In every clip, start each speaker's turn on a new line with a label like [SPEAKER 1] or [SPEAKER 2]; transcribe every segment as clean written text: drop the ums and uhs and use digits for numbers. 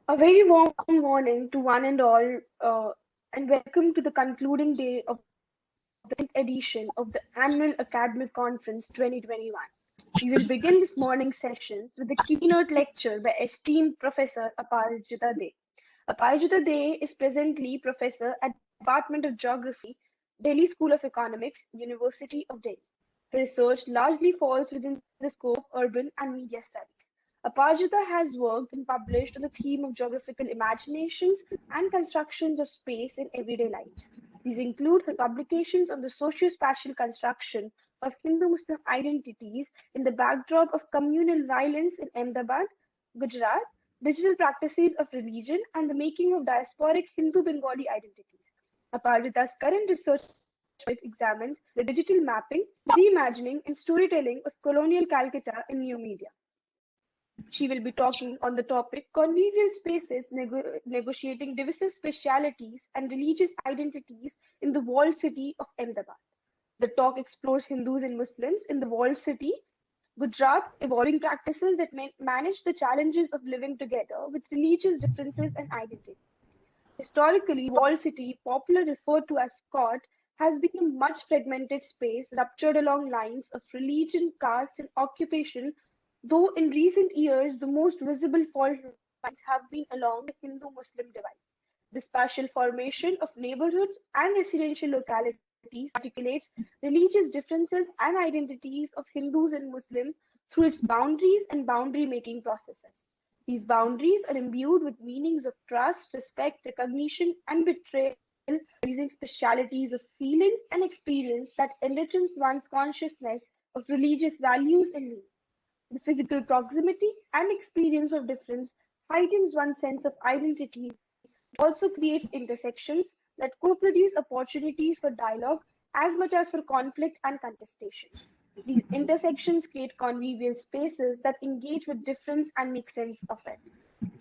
[SPEAKER 1] A very warm morning to one and all, and welcome to the concluding day of the 10th edition of the Annual Academic Conference 2021. We will begin this morning's session with the keynote lecture by esteemed Professor Aparajita De. Aparajita De is presently Professor at Department of Geography, Delhi School of Economics, University of Delhi. Her research largely falls within the scope of urban and media studies. Aparajita has worked and published on the theme of geographical imaginations and constructions of space in everyday lives. These include her publications on the socio-spatial construction of Hindu-Muslim identities in the backdrop of communal violence in Ahmedabad, Gujarat, digital practices of religion, and the making of diasporic Hindu-Bengali identities. Aparajita's current research examines the digital mapping, reimagining, and storytelling of colonial Calcutta in new media. She will be talking on the topic Convivial Spaces Negotiating Divisive Spatialities and Religious Identities in the Walled City of Ahmedabad. The talk explores Hindus and Muslims in the Walled City, Gujarat, evolving practices that manage the challenges of living together with religious differences and identities. Historically, Walled City, popularly referred to as Scott, has been a much fragmented space ruptured along lines of religion, caste, and occupation, though in recent years the most visible fault lines have been along the Hindu-Muslim divide. The spatial formation of neighborhoods and residential localities articulates religious differences and identities of Hindus and Muslims through its boundaries and boundary-making processes. These boundaries are imbued with meanings of trust, respect, recognition, and betrayal, using specialities of feelings and experience that enriches one's consciousness of religious values and meanings. The physical proximity and experience of difference heightens one's sense of identity, also creates intersections that co-produce opportunities for dialogue as much as for conflict and contestation. These intersections create convivial spaces that engage with difference and make sense of it.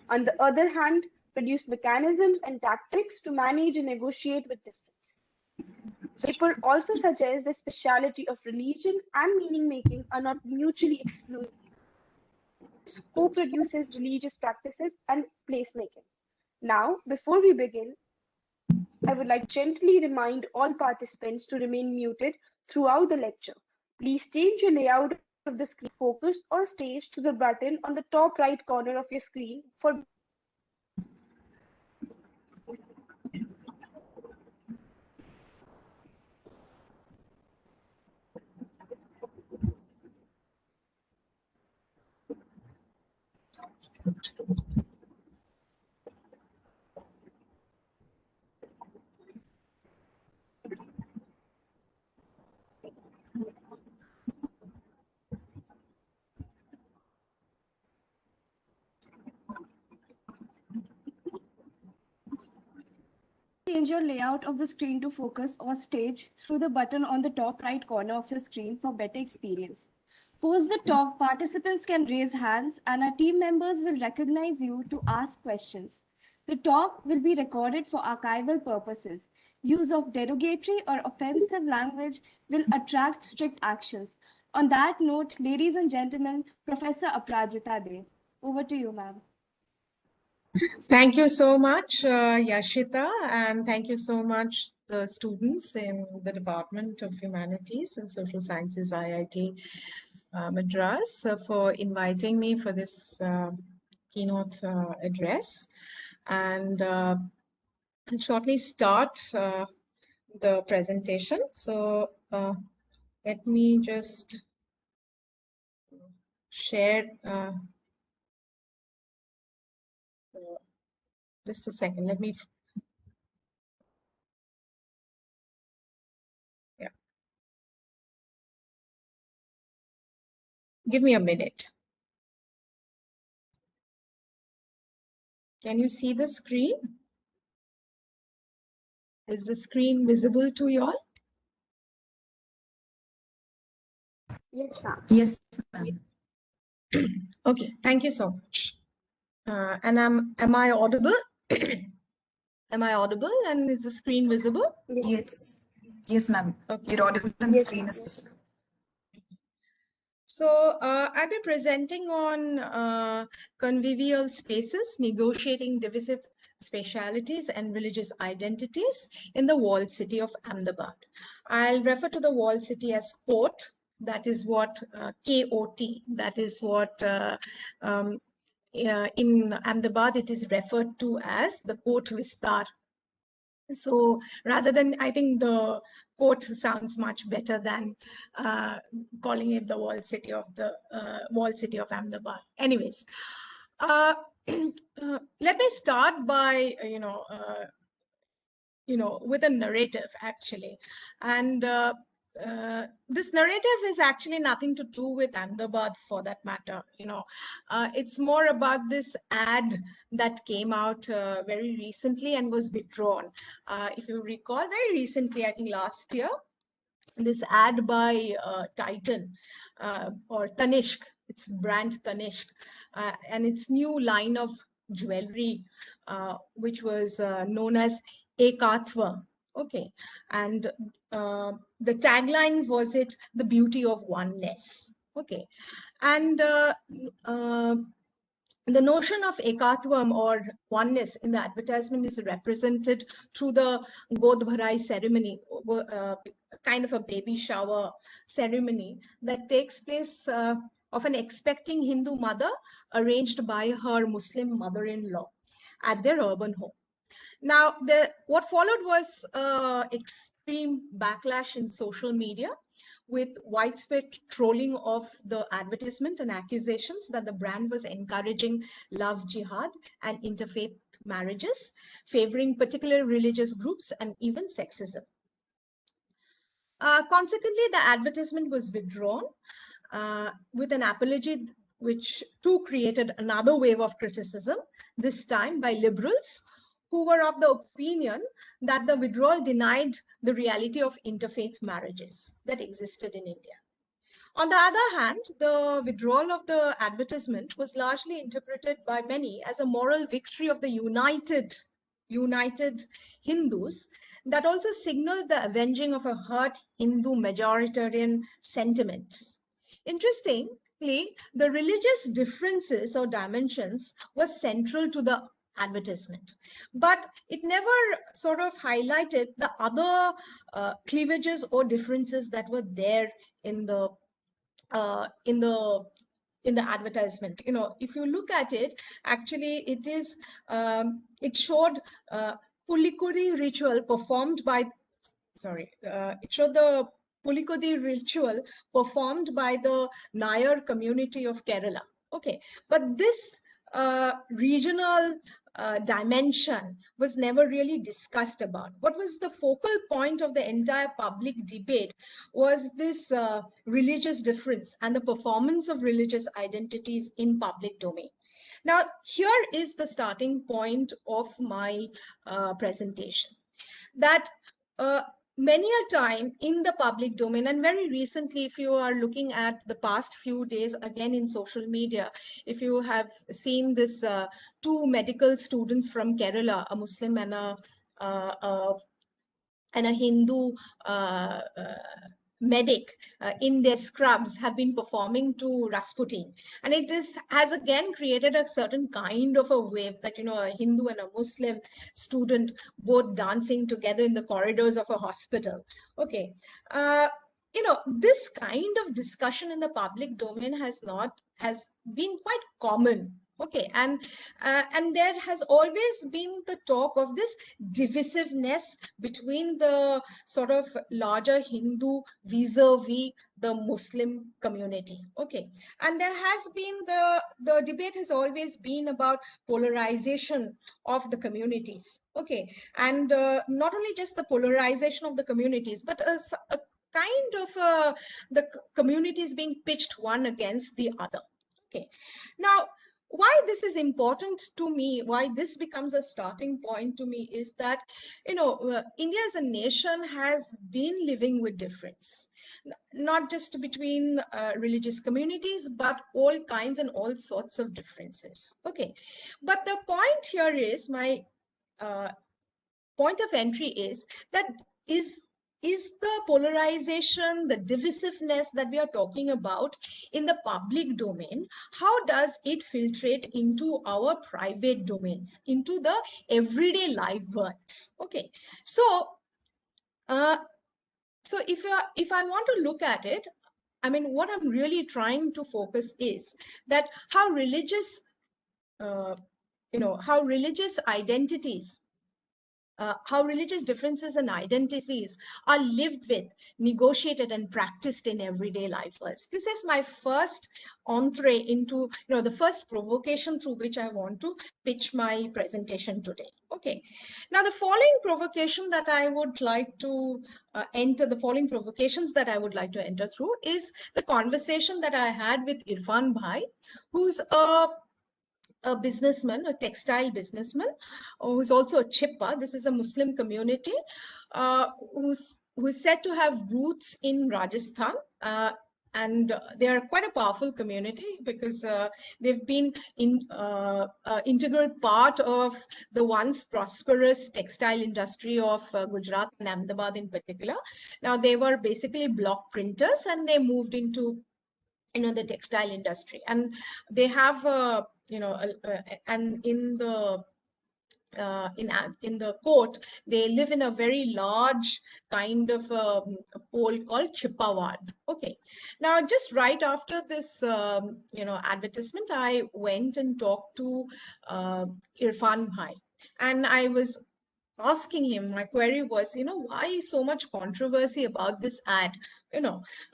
[SPEAKER 1] On the other hand, produce mechanisms and tactics to manage and negotiate with difference. The paper also suggests the speciality of religion and meaning-making are not mutually exclusive. Co-produces religious practices and placemaking. Now, before we begin, I would like gently remind all participants to remain muted throughout the lecture. Please change your layout of the screen focused or stage to the button on the top right corner of your screen for
[SPEAKER 2] Change your layout of the screen to focus or stage through the button on the top right corner of your screen for better experience. Post the talk, participants can raise hands and our team members will recognize you to ask questions. The talk will be recorded for archival purposes. Use of derogatory or offensive language will attract strict actions. On that note, ladies and gentlemen, Professor Aparajita De. Over to you, ma'am.
[SPEAKER 3] Thank you so much, Yashita, and thank you so much, the students in the Department of Humanities and Social Sciences, IIT Madras, for inviting me for this keynote address. And I'll shortly start the presentation. So let me just share just a second. Let me. Yeah. Give me a minute. Can you see the screen? Is the screen visible to you all?
[SPEAKER 1] yes, ma'am.
[SPEAKER 4] Yes, ma'am.
[SPEAKER 3] Okay, thank you so much. And am I audible? Am I audible? And is the screen visible?
[SPEAKER 4] Yes. Yes, ma'am.
[SPEAKER 3] Okay.
[SPEAKER 4] Your audible and
[SPEAKER 1] Yes,
[SPEAKER 4] screen
[SPEAKER 1] ma'am.
[SPEAKER 4] is visible.
[SPEAKER 3] So I'll be presenting on convivial spaces, negotiating divisive spatialities and religious identities in the walled city of Ahmedabad. I'll refer to the walled city as court. That is what KOT. That is what in Ahmedabad it is referred to as the Court Vistar. So rather than, I think the court sounds much better than calling it the walled city of Ahmedabad. Anyways, let me start by with a narrative actually, and this narrative is actually nothing to do with Ahmedabad for that matter. It's more about this ad that came out very recently and was withdrawn. If you recall, very recently, I think last year, this ad by Titan or Tanishq, its brand Tanishq, and its new line of jewelry, which was known as Ekatva. Okay, and the tagline was it the beauty of oneness. Okay, and the notion of ekatvam or oneness in the advertisement is represented through the God Bharai ceremony, kind of a baby shower ceremony that takes place of an expecting Hindu mother arranged by her Muslim mother-in-law at their urban home. Now, what followed was extreme backlash in social media with widespread trolling of the advertisement and accusations that the brand was encouraging love jihad and interfaith marriages, favoring particular religious groups, and even sexism. Consequently, the advertisement was withdrawn with an apology which too created another wave of criticism, this time by liberals who were of the opinion that the withdrawal denied the reality of interfaith marriages that existed in India. On the other hand, the withdrawal of the advertisement was largely interpreted by many as a moral victory of the united Hindus that also signaled the avenging of a hurt Hindu majoritarian sentiments. Interestingly, the religious differences or dimensions was central to the advertisement, but it never sort of highlighted the other cleavages or differences that were there in the advertisement. If you look at it, actually it is it showed Pulikudi ritual performed by it showed the Pulikudi ritual performed by the Nayar community of Kerala. Okay, but this regional dimension was never really discussed about. What was the focal point of the entire public debate was this religious difference and the performance of religious identities in public domain. Now, here is the starting point of my presentation, that many a time in the public domain, and very recently, if you are looking at the past few days, again in social media, if you have seen this two medical students from Kerala, a Muslim and a Hindu medic in their scrubs have been performing to Rasputin. And it has again created a certain kind of a wave that, a Hindu and a Muslim student both dancing together in the corridors of a hospital. Okay. This kind of discussion in the public domain has been quite common. Okay, and there has always been the talk of this divisiveness between the sort of larger Hindu vis-a-vis the Muslim community. Okay, and there has been the debate has always been about polarization of the communities. Okay, and not only just the polarization of the communities, but a kind of the communities being pitched one against the other. Okay, now why this is important to me, why this becomes a starting point to me, is that India as a nation has been living with difference, not just between religious communities, but all kinds and all sorts of differences. Okay, but the point here is, my point of entry is that is the polarization, the divisiveness that we are talking about in the public domain, how does it filtrate into our private domains, into the everyday life worlds? Okay, so if I want to look at it, I mean, what I'm really trying to focus is that how religious, how religious identities, how religious differences and identities are lived with, negotiated, and practiced in everyday life. This is my first entree into, the first provocation through which I want to pitch my presentation today. Okay. Now, the following provocation that I would like to the following provocations that I would like to enter through is the conversation that I had with Irfan Bhai, who's a businessman, a textile businessman, who's also a chipper. This is a Muslim community who's said to have roots in Rajasthan. And they are quite a powerful community because they've been integral part of the once prosperous textile industry of Gujarat and Ahmedabad in particular. Now, they were basically block printers and they moved into the textile industry, and they have and in the court they live in a very large kind of a pole called Chipawad. Okay, now just right after this advertisement, I went and talked to Irfan Bhai, and I was asking him, my query was, why so much controversy about this ad?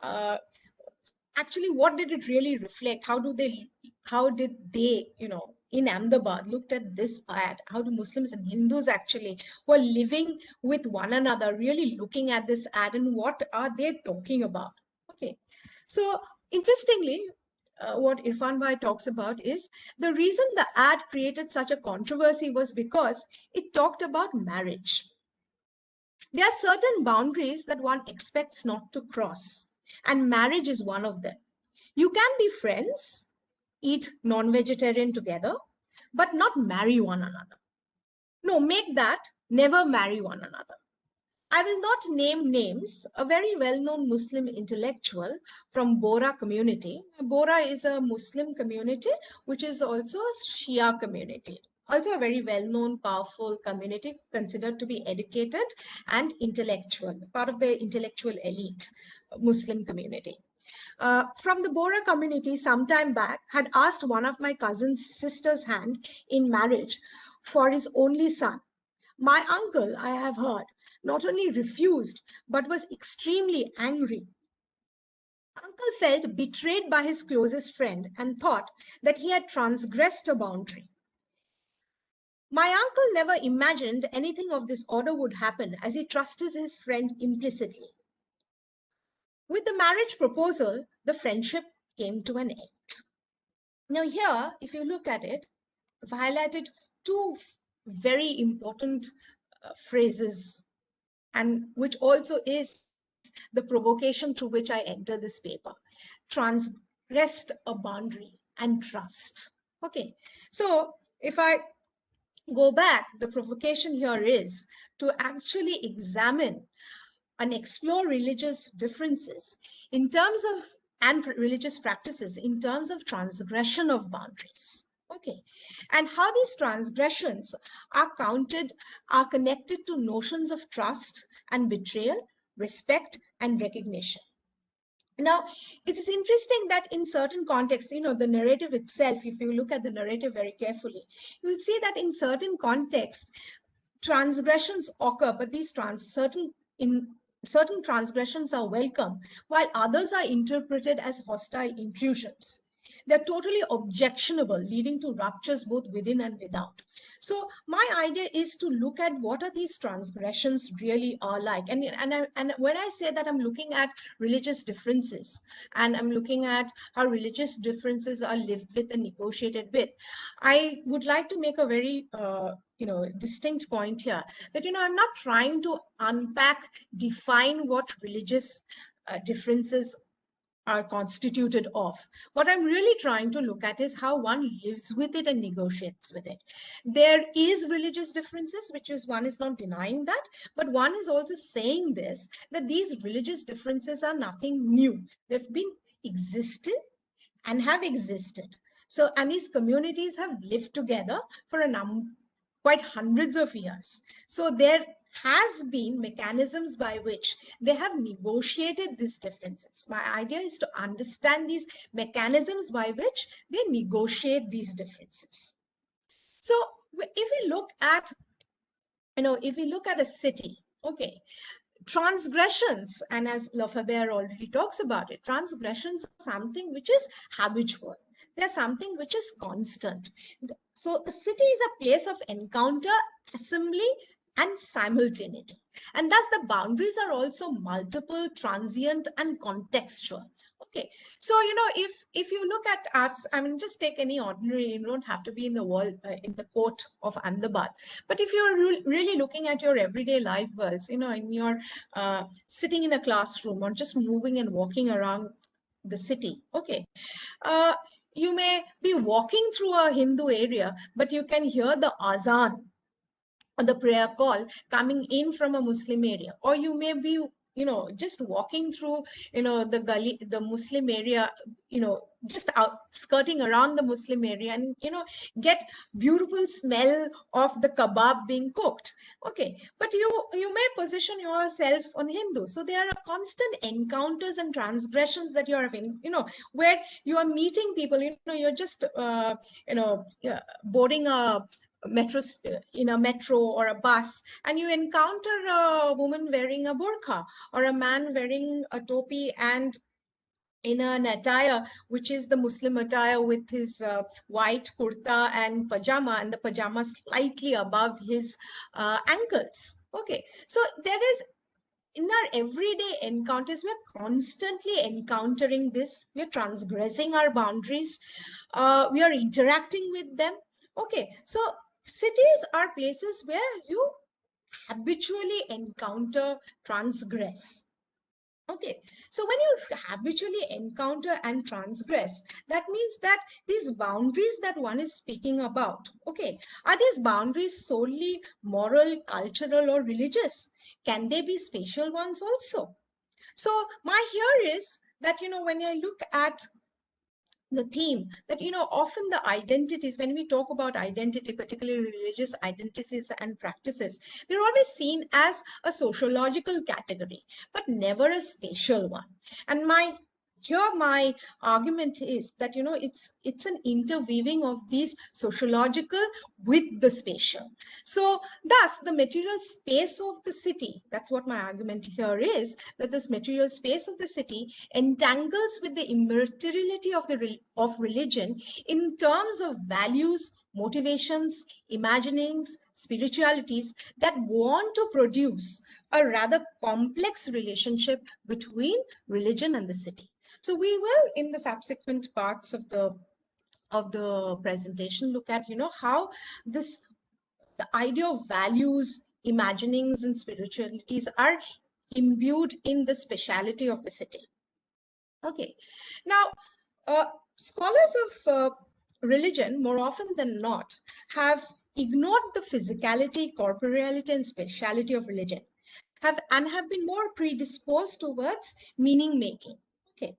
[SPEAKER 3] uh, Actually, what did it really reflect? How did they, in Ahmedabad looked at this ad? How do Muslims and Hindus actually who are living with one another really looking at this ad, and what are they talking about? Okay, so interestingly, what Irfan Bhai talks about is the reason the ad created such a controversy was because it talked about marriage. There are certain boundaries that one expects not to cross, and marriage is one of them. You can be friends, eat non-vegetarian together, but not marry one another. No, make that never marry one another. I will not name names. A very well-known Muslim intellectual from Bora community. Bora is a Muslim community, which is also a Shia community. Also a very well-known, powerful community considered to be educated and intellectual, part of the intellectual elite, Muslim community. From the Bora community some time back had asked one of my cousin's sister's hand in marriage for his only son. My uncle, I have heard, not only refused but was extremely angry. Uncle felt betrayed by his closest friend and thought that he had transgressed a boundary. My uncle never imagined anything of this order would happen, as he trusted his friend implicitly. With the marriage proposal, the friendship came to an end. Now here, if you look at it, I've highlighted two very important phrases, and which also is the provocation through which I enter this paper. Transgressed a boundary and trust. Okay, so if I go back, the provocation here is to actually examine and explore religious differences in terms of and religious practices in terms of transgression of boundaries. Okay, and how these transgressions are connected to notions of trust and betrayal, respect and recognition. Now, it is interesting that in certain contexts, the narrative itself, if you look at the narrative very carefully, you will see that in certain contexts, transgressions occur, but these certain transgressions are welcome, while others are interpreted as hostile intrusions. They're totally objectionable, leading to ruptures both within and without. So my idea is to look at what are these transgressions really are like. And when I say that I'm looking at religious differences, and I'm looking at how religious differences are lived with and negotiated with, I would like to make a very distinct point here that I'm not trying to unpack, define what religious differences are constituted of. What I'm really trying to look at is how one lives with it and negotiates with it. There is religious differences, which is one is not denying that, but one is also saying this, that these religious differences are nothing new. They've been existing and have existed. So, and these communities have lived together for quite hundreds of years. So there has been mechanisms by which they have negotiated these differences. My idea is to understand these mechanisms by which they negotiate these differences. So if we look at, if we look at a city, okay, transgressions, and as Lafayette already talks about it, transgressions are something which is habitual. They're something which is constant. So a city is a place of encounter, assembly, and simultaneity. And thus the boundaries are also multiple, transient, and contextual. Okay, so if you look at us, I mean, just take any ordinary, you don't have to be in the world, in the court of Ahmedabad, but if you're really looking at your everyday life worlds, and you're sitting in a classroom or just moving and walking around the city, okay, you may be walking through a Hindu area, but you can hear the azan or the prayer call coming in from a Muslim area, or you may be just walking through the gully, the Muslim area, just out skirting around the Muslim area, and get beautiful smell of the kebab being cooked. Okay, but you may position yourself on Hindu, so there are constant encounters and transgressions that you're having, where you are meeting people, you're just boarding a in a metro or a bus, and you encounter a woman wearing a burqa or a man wearing a topi and in an attire which is the Muslim attire, with his white kurta and pajama, and the pajama slightly above his ankles. Okay, so there is, in our everyday encounters, we're constantly encountering this. We're transgressing our boundaries. We are interacting with them. Okay, so cities are places where you habitually encounter, transgress. Okay, so when you habitually encounter and transgress, that means that these boundaries that one is speaking about, okay, are these boundaries solely moral, cultural, or religious? Can they be spatial ones also? So my here is that, when I look at the theme that often the identities, when we talk about identity, particularly religious identities and practices, they're always seen as a sociological category but never a spatial one. And my argument is that it's an interweaving of these sociological with the spatial. So thus the material space of the city, that's what my argument here is, that this material space of the city entangles with the immateriality of religion in terms of values, motivations, imaginings, spiritualities that want to produce a rather complex relationship between religion and the city. So we will, in the subsequent parts of the presentation, look at how the idea of values, imaginings, and spiritualities are imbued in the speciality of the city. Okay, now scholars of religion, more often than not, have ignored the physicality, corporeality, and speciality of religion, and have been more predisposed towards meaning making. Okay.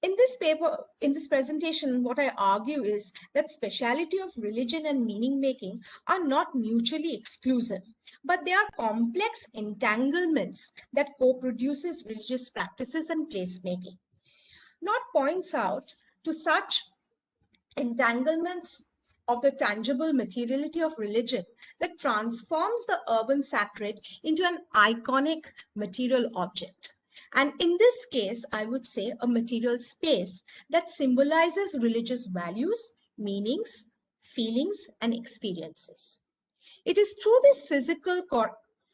[SPEAKER 3] In this paper, in this presentation, what I argue is that speciality of religion and meaning making are not mutually exclusive, but they are complex entanglements that co-produces religious practices and placemaking. Not points out to such entanglements of the tangible materiality of religion that transforms the urban sacred into an iconic material object. And in this case, I would say a material space that symbolizes religious values, meanings, feelings, and experiences. It is through this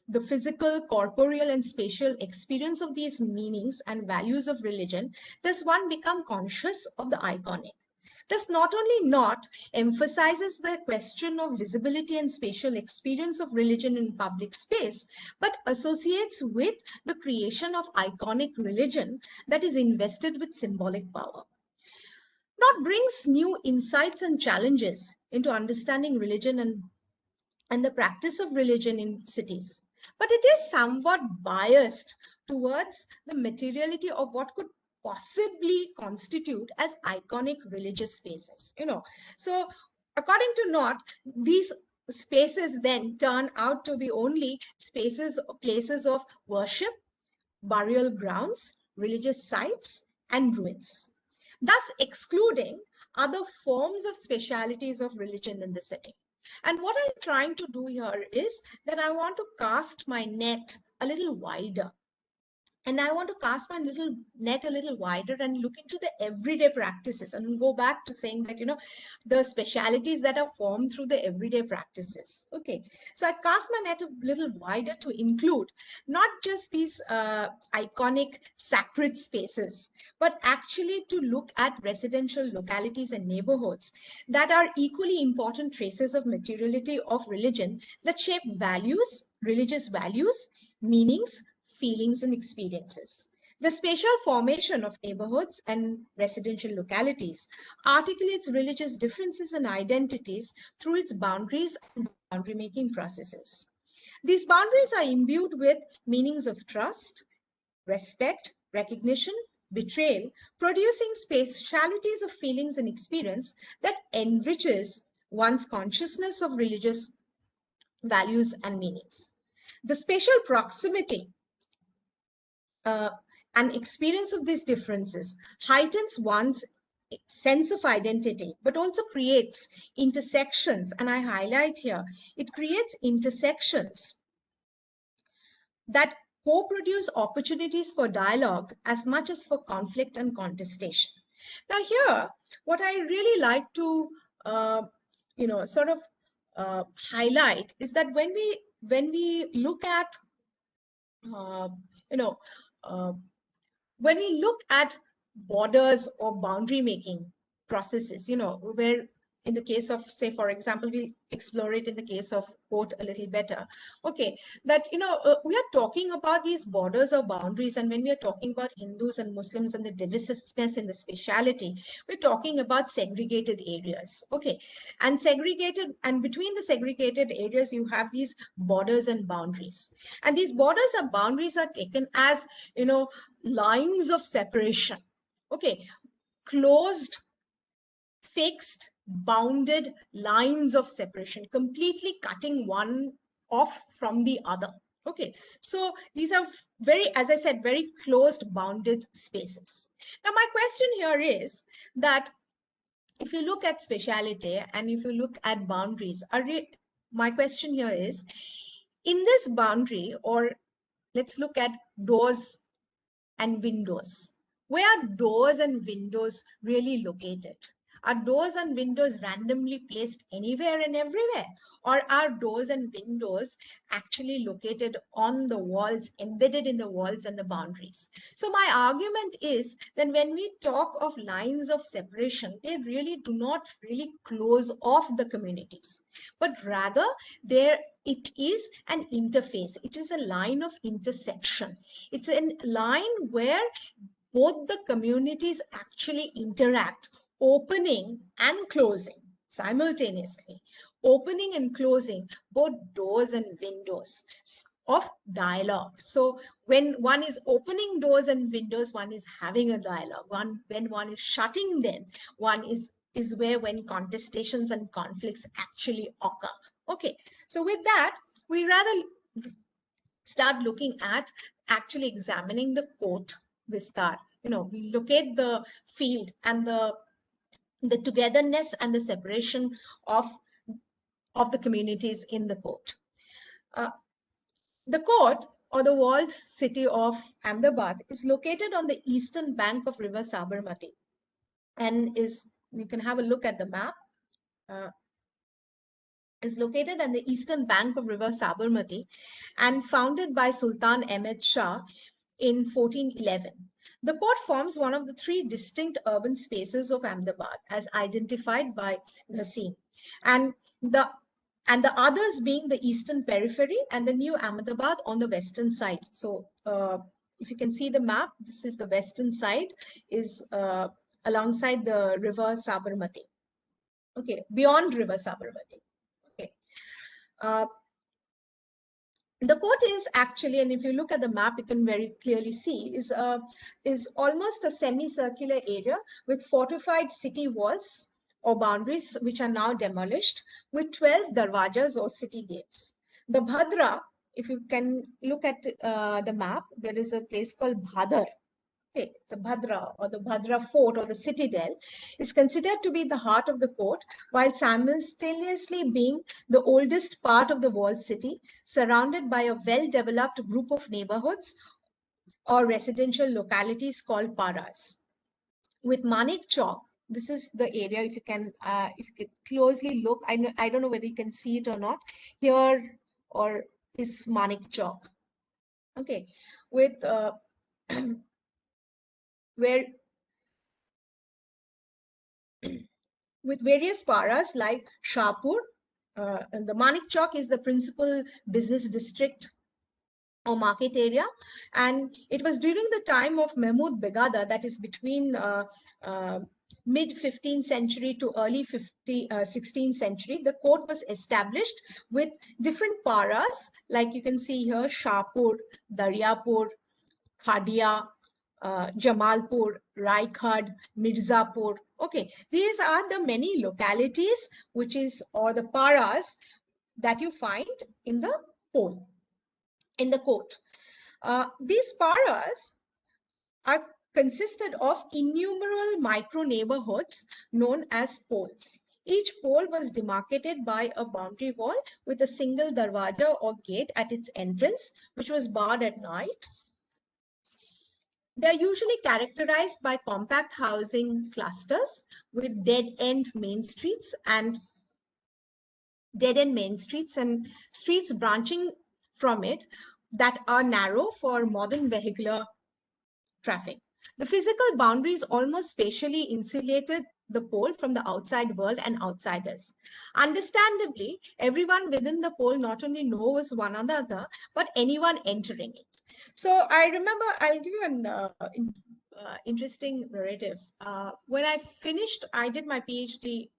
[SPEAKER 3] the physical, corporeal, and spatial experience of these meanings and values of religion does one become conscious of the iconic. Thus, not only not emphasizes the question of visibility and spatial experience of religion in public space, but associates with the creation of iconic religion that is invested with symbolic power. Not brings new insights and challenges into understanding religion and the practice of religion in cities, but it is somewhat biased towards the materiality of what could possibly constitute as iconic religious spaces. So according to Knott, these spaces then turn out to be only places of worship, burial grounds, religious sites, and ruins, thus excluding other forms of specialities of religion in the city. And what I'm trying to do here is that I want to cast my net a little wider. And I want to cast my net a little wider and look into the everyday practices and go back to saying that, the specialities that are formed through the everyday practices. Okay, so I cast my net a little wider to include not just these iconic sacred spaces, but actually to look at residential localities and neighborhoods that are equally important traces of materiality of religion that shape values, religious values, meanings, feelings, and experiences. The spatial formation of neighborhoods and residential localities articulates religious differences and identities through its boundaries and boundary-making processes. These boundaries are imbued with meanings of trust, respect, recognition, betrayal, producing spatialities of feelings and experience that enriches one's consciousness of religious values and meanings. The spatial proximity and experience of these differences heightens one's sense of identity, but also creates intersections. And I highlight here, it creates intersections that co-produce opportunities for dialogue as much as for conflict and contestation. Now here, what I really like to, sort of highlight is that when we look at, when we look at borders or boundary making processes, where in the case of, say, for example, we explore it in the case of court a little better. Okay, that, we are talking about these borders or boundaries. And when we are talking about Hindus and Muslims and the divisiveness in the spatiality, we're talking about segregated areas. Okay, and between the segregated areas, you have these borders and boundaries. And these borders and boundaries are taken as, lines of separation. Okay, closed, fixed, bounded lines of separation, completely cutting one off from the other. Okay, so these are very, as I said, very closed, bounded spaces. Now, my question here is that if you look at spatiality and if you look at boundaries, my question here is, in this boundary, or let's look at doors and windows. Where are doors and windows really located? Are doors and windows randomly placed anywhere and everywhere? Or are doors and windows actually located on the walls, embedded in the walls and the boundaries? So my argument is that when we talk of lines of separation, they really do not really close off the communities, but rather it is an interface. It is a line of intersection. It's a line where both the communities actually interact, opening and closing simultaneously, opening and closing both doors and windows of dialogue. So when one is opening doors and windows, one is having a dialogue. When one is shutting them, one is where when contestations and conflicts actually occur. Okay, so with that, we rather start looking at actually examining the court vistar. We locate the field and the togetherness and the separation of the communities in the court. The court, or the walled city of Ahmedabad, is located on the eastern bank of river Sabarmati, and you can have a look at the map. Is located on the eastern bank of river Sabarmati and founded by Sultan Ahmed Shah in 1411. The court forms one of the three distinct urban spaces of Ahmedabad as identified by Ghasim, and the others being the eastern periphery and the new Ahmedabad on the western side. So if you can see the map, this is the western side, is alongside the river Sabarmati. Okay, beyond river Sabarmati. Okay. The court is actually, and if you look at the map, you can very clearly see, is almost a semicircular area with fortified city walls or boundaries, which are now demolished, with 12 darwajas or city gates. The Bhadra, if you can look at the map, there is a place called Bhadar. Okay, the Bhadra or the Bhadra fort or the citadel is considered to be the heart of the court, while simultaneously being the oldest part of the walled city, surrounded by a well-developed group of neighborhoods or residential localities called paras. With Manik Chowk, this is the area, if you can closely look, I don't know whether you can see it or not, here or is Manik Chowk. Okay, with where with various paras like Shahpur, and the Manik Chowk is the principal business district or market area, and it was during the time of Mahmud Begada, that is between mid 15th century to early 16th century, the court was established with different paras, like you can see here, Shahpur, Daryapur, Khadia, Jamalpur, Raikhad, Mirzapur. Okay, these are the many localities which is, or the paras that you find in the pole, in the court. These paras are consisted of innumerable micro neighborhoods known as poles. Each pole was demarcated by a boundary wall with a single darwaja or gate at its entrance, which was barred at night. They're usually characterized by compact housing clusters with dead-end main streets and streets branching from it that are narrow for modern vehicular traffic. The physical boundaries almost spatially insulated the pole from the outside world and outsiders. Understandably, everyone within the pole not only knows one another, but anyone entering it. So I remember, I'll give you an interesting narrative. When I finished, I did my PhD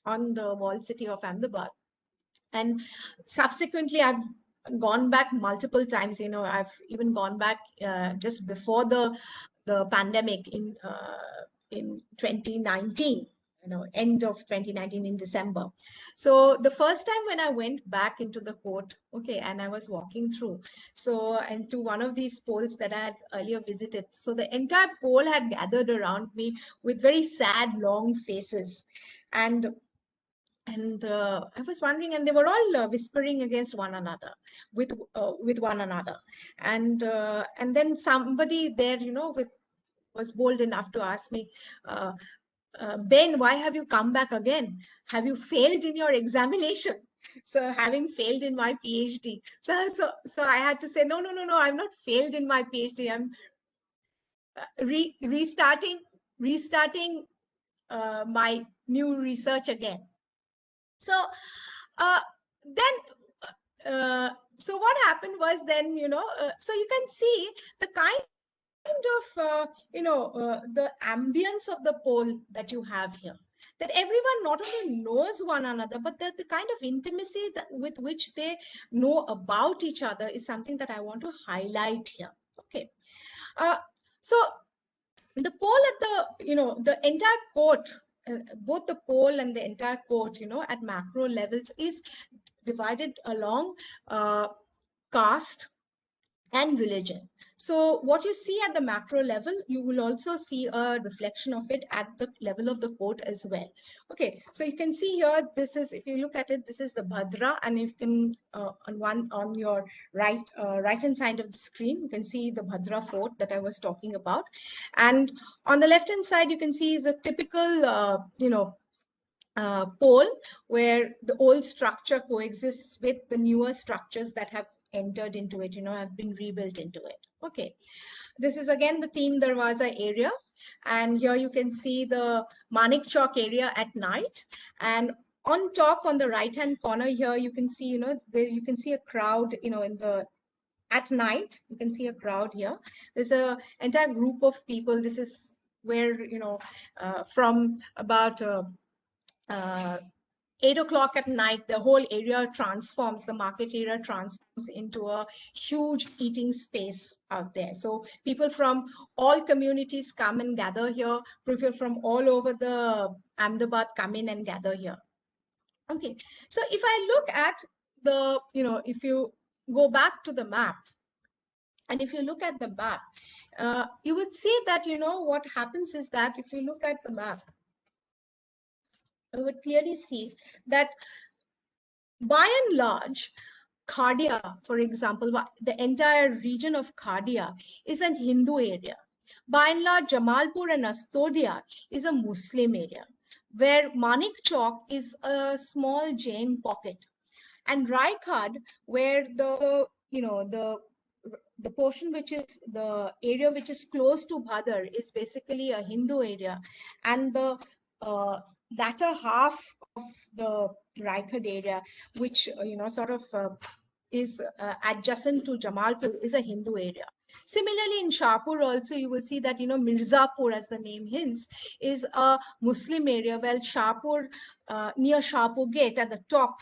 [SPEAKER 3] on the walled city of Ahmedabad. And subsequently, I've gone back multiple times. You know, I've even gone back just before the pandemic in 2019. You know, end of 2019 in December. So the first time when I went back into the court, okay, and I was walking through, so, and to one of these poles that I had earlier visited, so the entire pole had gathered around me with very sad, long faces, and I was wondering, and they were all whispering against one another, with one another, and then somebody there, you know, was bold enough to ask me, Ben, why have you come back again? Have you failed in your examination? So having failed in my PhD, so I had to say, no, I've not failed in my PhD. I'm restarting my new research again. So so what happened was then, you know, so you can see the kind of the ambience of the pole that you have here, that everyone not only knows one another, but the kind of intimacy with which they know about each other is something that I want to highlight here. Okay, so the pole at the, you know, the entire court, both the pole and the entire court, you know, at macro levels is divided along caste and religion. So what you see at the macro level, you will also see a reflection of it at the level of the court as well. Okay, so you can see here, this is, if you look at it, this is the Bhadra, and you can on your right hand side of the screen, you can see the Bhadra fort that I was talking about, and on the left hand side you can see is a typical pole where the old structure coexists with the newer structures that have entered into it, you know, have been rebuilt into it. Okay, This is again the Teen Darwaza area. And here you can see the Manik Chowk area at night. And on top, on the right-hand corner here, you can see, there you can see a crowd, at night, you can see a crowd here. There's a entire group of people. This is where, from about 8 o'clock at night, the whole area transforms, the market area transforms into a huge eating space out there. So people from all communities come and gather here. People from all over the Ahmedabad come in and gather here. Okay, so if I look at the, if you go back to the map, and if you look at the map, you would see that, what happens is that if you look at the map, you would clearly see that by and large, Khadia, for example, the entire region of Khadia is a Hindu area. By and large, Jamalpur and Astodia is a Muslim area, where Manik Chowk is a small Jain pocket. And Raikad, where the portion which is the area which is close to Bhadar is basically a Hindu area, and the latter half of the Raikad area, which is adjacent to Jamalpur, is a Hindu area. Similarly, in Shahpur also, you will see that, Mirzapur, as the name hints, is a Muslim area, while Shahpur, near Shahpur Gate at the top,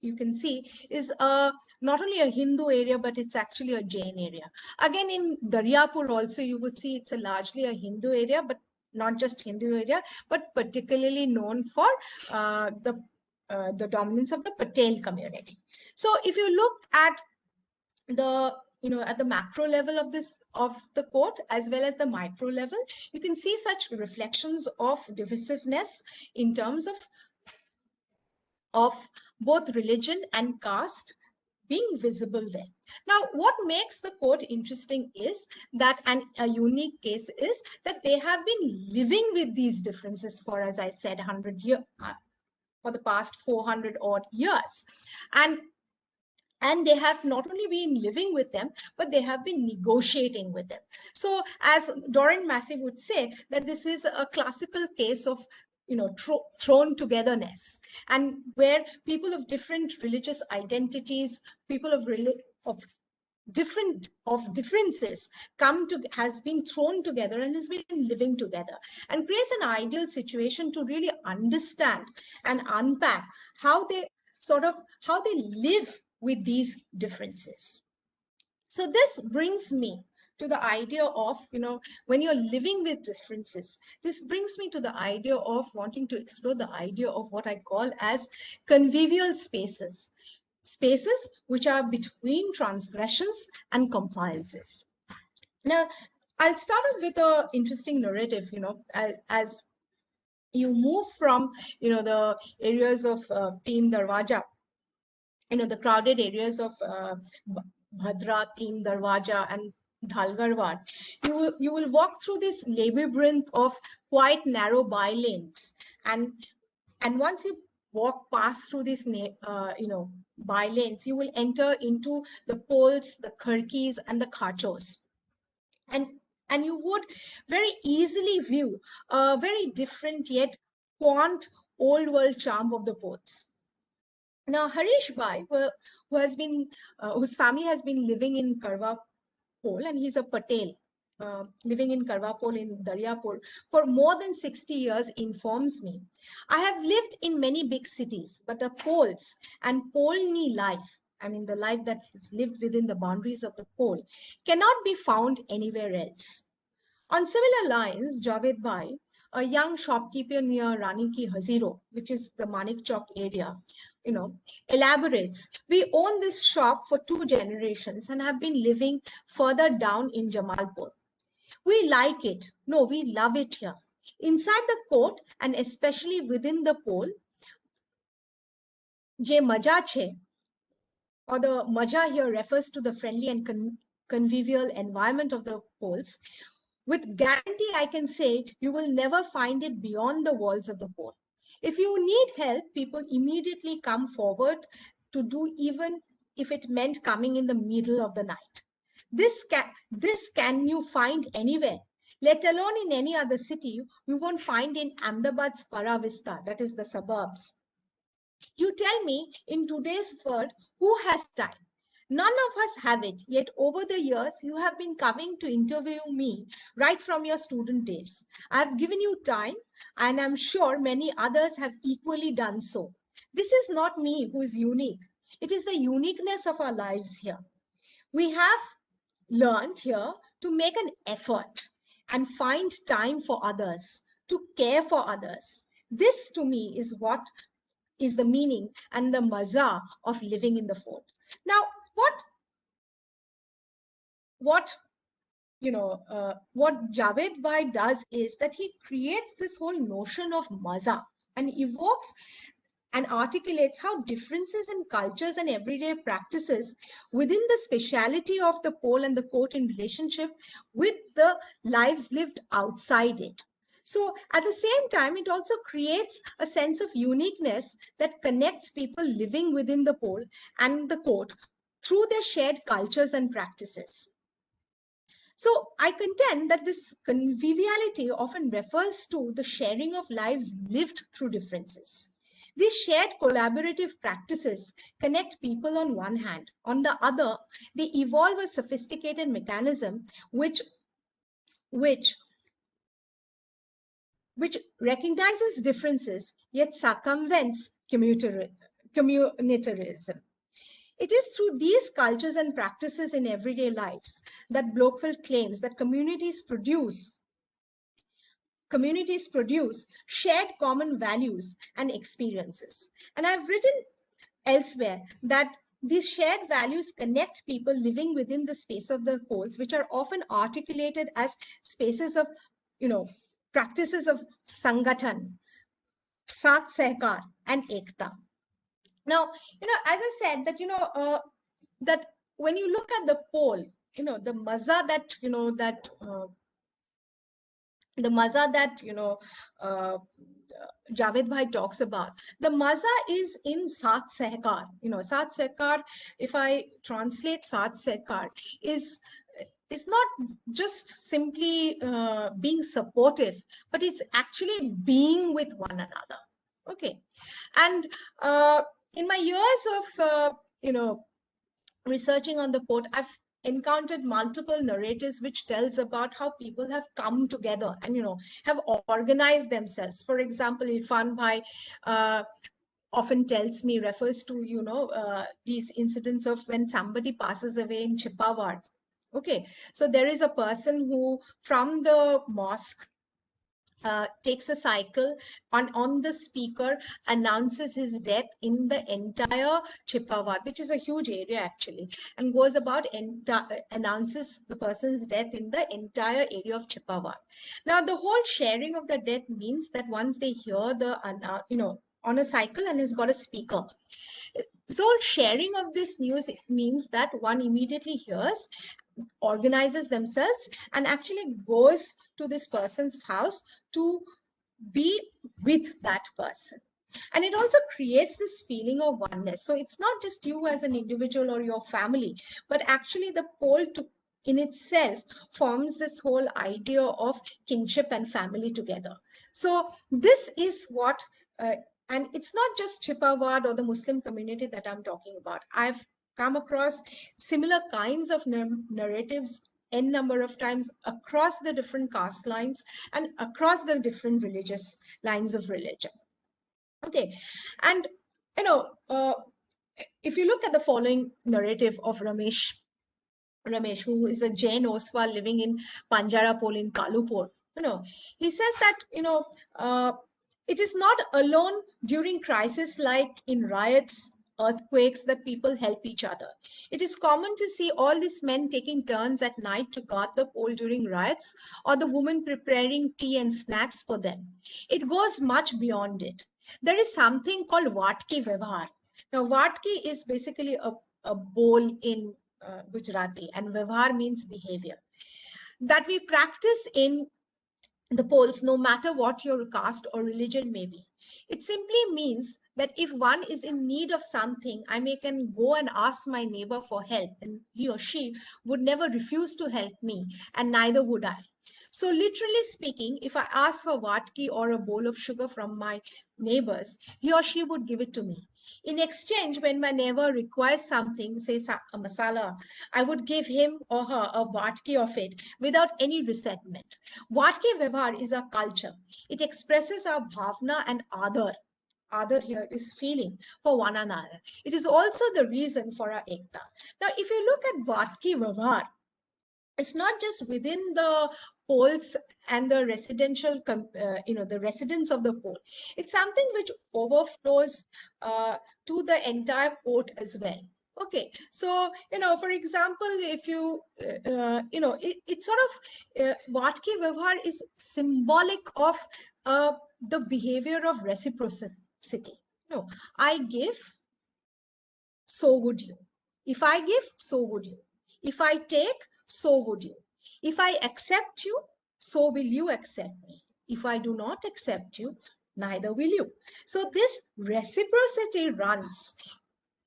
[SPEAKER 3] you can see is not only a Hindu area, but it's actually a Jain area. Again, in Daryapur also, you would see it's largely a Hindu area, but not just Hindu area, but particularly known for the dominance of the Patel community. So if you look at the at the macro level of the court as well as the micro level, you can see such reflections of divisiveness in terms of both religion and caste being visible there. Now, what makes the court interesting is that, and a unique case is that they have been living with these differences for, as I said, 100 years, for the past 400 odd years. And they have not only been living with them, but they have been negotiating with them. So as Doreen Massey would say, that this is a classical case of thrown togetherness, and where people of different religious identities, people of differences has been thrown together and has been living together, and creates an ideal situation to really understand and unpack how they live with these differences. So this brings me to the idea of, when you're living with differences, this brings me to the idea of wanting to explore the idea of what I call as convivial spaces, spaces which are between transgressions and compliances. Now, I'll start off with an interesting narrative, as you move from, the areas of Teen Darwaja, the crowded areas of Bhadra, Teen Darwaja, and Dhalgarwad, you will walk through this labyrinth of quite narrow by lanes, and once you walk past through these by lanes, you will enter into the poles, the khirkis, and the khachos, and you would very easily view a very different yet quaint old world charm of the poles. Now, Harish Bhai, whose family has been living in Karwa Pol, and he's a Patel, living in Karwa Pol in Daryapur for more than 60 years, informs me, I have lived in many big cities, but the Poles and Polni life, I mean the life that's lived within the boundaries of the Pole, cannot be found anywhere else. On similar lines, Javed Bhai, a young shopkeeper near Rani Ki Haziro, which is the Manik Chowk area, elaborates, we own this shop for 2 generations and have been living further down in Jamalpur. We like it. No, we love it here. Inside the court, and especially within the pole, je maja che, or the maja here refers to the friendly and convivial environment of the poles. With guarantee, I can say you will never find it beyond the walls of the pole. If you need help, people immediately come forward to do, even if it meant coming in the middle of the night. This can you find anywhere, let alone in any other city. You won't find in Ahmedabad's Para Vista, that is the suburbs. You tell me, in today's world, who has time? None of us have it, yet over the years, you have been coming to interview me right from your student days. I've given you time, and I'm sure many others have equally done so. This is not me who is unique. It is the uniqueness of our lives here. We have learned here to make an effort and find time for others, to care for others. This to me is what is the meaning and the maza of living in the fort. Now, what what Javed Bhai does is that he creates this whole notion of maza and evokes and articulates how differences in cultures and everyday practices within the speciality of the pole and the court in relationship with the lives lived outside it. So at the same time, it also creates a sense of uniqueness that connects people living within the pole and the court through their shared cultures and practices. So I contend that this conviviality often refers to the sharing of lives lived through differences. These shared collaborative practices connect people on one hand. On the other, they evolve a sophisticated mechanism which recognizes differences yet circumvents communitarism. It is through these cultures and practices in everyday lives that Blokefeld claims that communities produce shared common values and experiences. And I've written elsewhere that these shared values connect people living within the space of the poles, which are often articulated as spaces of, practices of Sangatan, Saath Sehkar, and Ekta. Now, as I said, that, that when you look at the pole, the maza that, Javed Bhai talks about. The maza is in Saath Sehkar. Saath Sehkar, if I translate Saath Sehkar, is not just simply being supportive, but it's actually being with one another. Okay. And in my years of, researching on the port, I've encountered multiple narratives which tells about how people have come together and have organized themselves. For example, Irfan Bhai often refers to these incidents of when somebody passes away in Chipawad. Okay, so there is a person who from the mosque takes a cycle on the speaker, announces his death in the entire Chipawad, which is a huge area actually, and goes about announces the person's death in the entire area of Chipawad. Now, the whole sharing of the death means that once they hear the, on a cycle and has got a speaker, so sharing of this news means that one immediately hears, organizes themselves, and actually goes to this person's house to be with that person. And it also creates this feeling of oneness. So it's not just you as an individual or your family, but actually the pole in itself forms this whole idea of kinship and family together. So this is what, and it's not just Chipawad or the Muslim community that I'm talking about. I've come across similar kinds of narratives n number of times across the different caste lines and across the different religious lines of religion. Okay, and if you look at the following narrative of Ramesh, who is a Jain Oswal living in Panjarapol in Kalupur, he says that it is not alone during crises like in riots, earthquakes, that people help each other. It is common to see all these men taking turns at night to guard the pole during riots, or the women preparing tea and snacks for them. It goes much beyond it. There is something called Vatki Vyavhar. Now, Vatki is basically a bowl in Gujarati, and Vyavhar means behavior, that we practice in the poles, no matter what your caste or religion may be. It simply means that if one is in need of something, I can go and ask my neighbor for help, and he or she would never refuse to help me, and neither would I. So literally speaking, if I ask for vatki or a bowl of sugar from my neighbors, he or she would give it to me. In exchange, when my neighbor requires something, say a masala, I would give him or her a vatki of it without any resentment. Vatki Vyavhar is a culture. It expresses our bhavna and adar. Adar here is feeling for one another. It is also the reason for our ekta. Now, if you look at vatki Vyavhar, it's not just within the poles and the residential, the residents of the pole. It's something which overflows to the entire court as well. Okay, so, for example, if you, it's sort of, Vatki Vyavhar is symbolic of the behavior of reciprocity. No, I give, so would you. If I give, so would you. If I take, so would you. If I accept you, so will you accept me. If I do not accept you, neither will you. So this reciprocity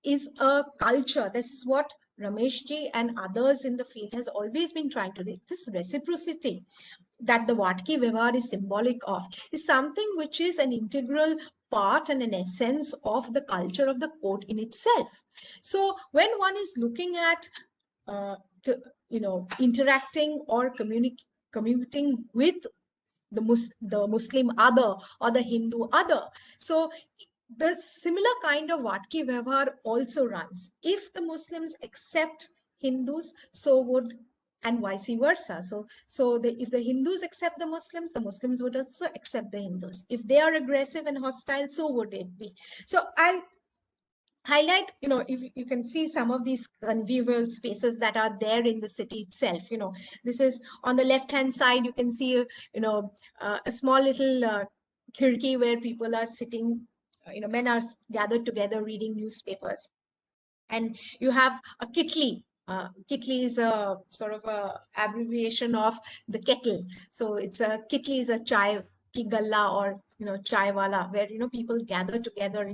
[SPEAKER 3] is a culture. This is what Rameshji and others in the field has always been trying to do. This reciprocity that the Vatki Vyavhar is symbolic of is something which is an integral part and an essence of the culture of the court in itself. So when one is looking at, interacting or commuting with the Muslim other or the Hindu other, so the similar kind of Vatki Vyavhar also runs. If the Muslims accept Hindus, so would, and vice versa. If the Hindus accept the Muslims would also accept the Hindus. If they are aggressive and hostile, so would it be. So I highlight, if you can see some of these convivial spaces that are there in the city itself. This is on the left hand side. You can see, a small little khirki where people are sitting. Men are gathered together reading newspapers, and you have a kitli. Kitli is a sort of a abbreviation of the kettle. So it's a kitli is a chai ki galla, or chai wala, where people gather together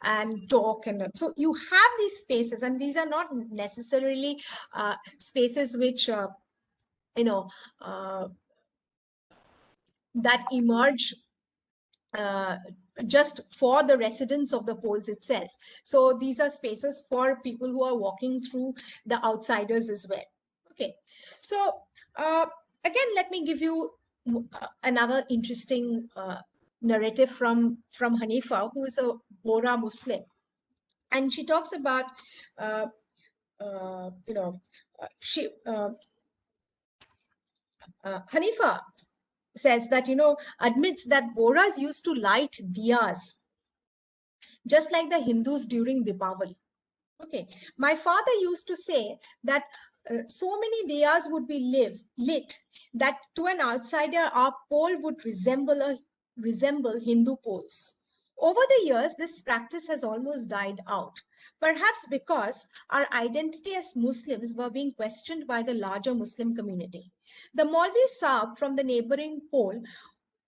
[SPEAKER 3] and talk. And so you have these spaces, and these are not necessarily spaces which that emerge just for the residents of the poles itself. So these are spaces for people who are walking through, the outsiders as well. Okay, so again, let me give you another interesting narrative from Hanifa, who is a Bora Muslim, and she talks about Hanifa says that, admits that Boras used to light diyas just like the Hindus during Dipavali. Okay, my father used to say that so many diyas would be lit that to an outsider our pole would resemble Hindu poles. Over the years, this practice has almost died out, perhaps because our identity as Muslims were being questioned by the larger Muslim community. The Maulvi Saab from the neighboring pole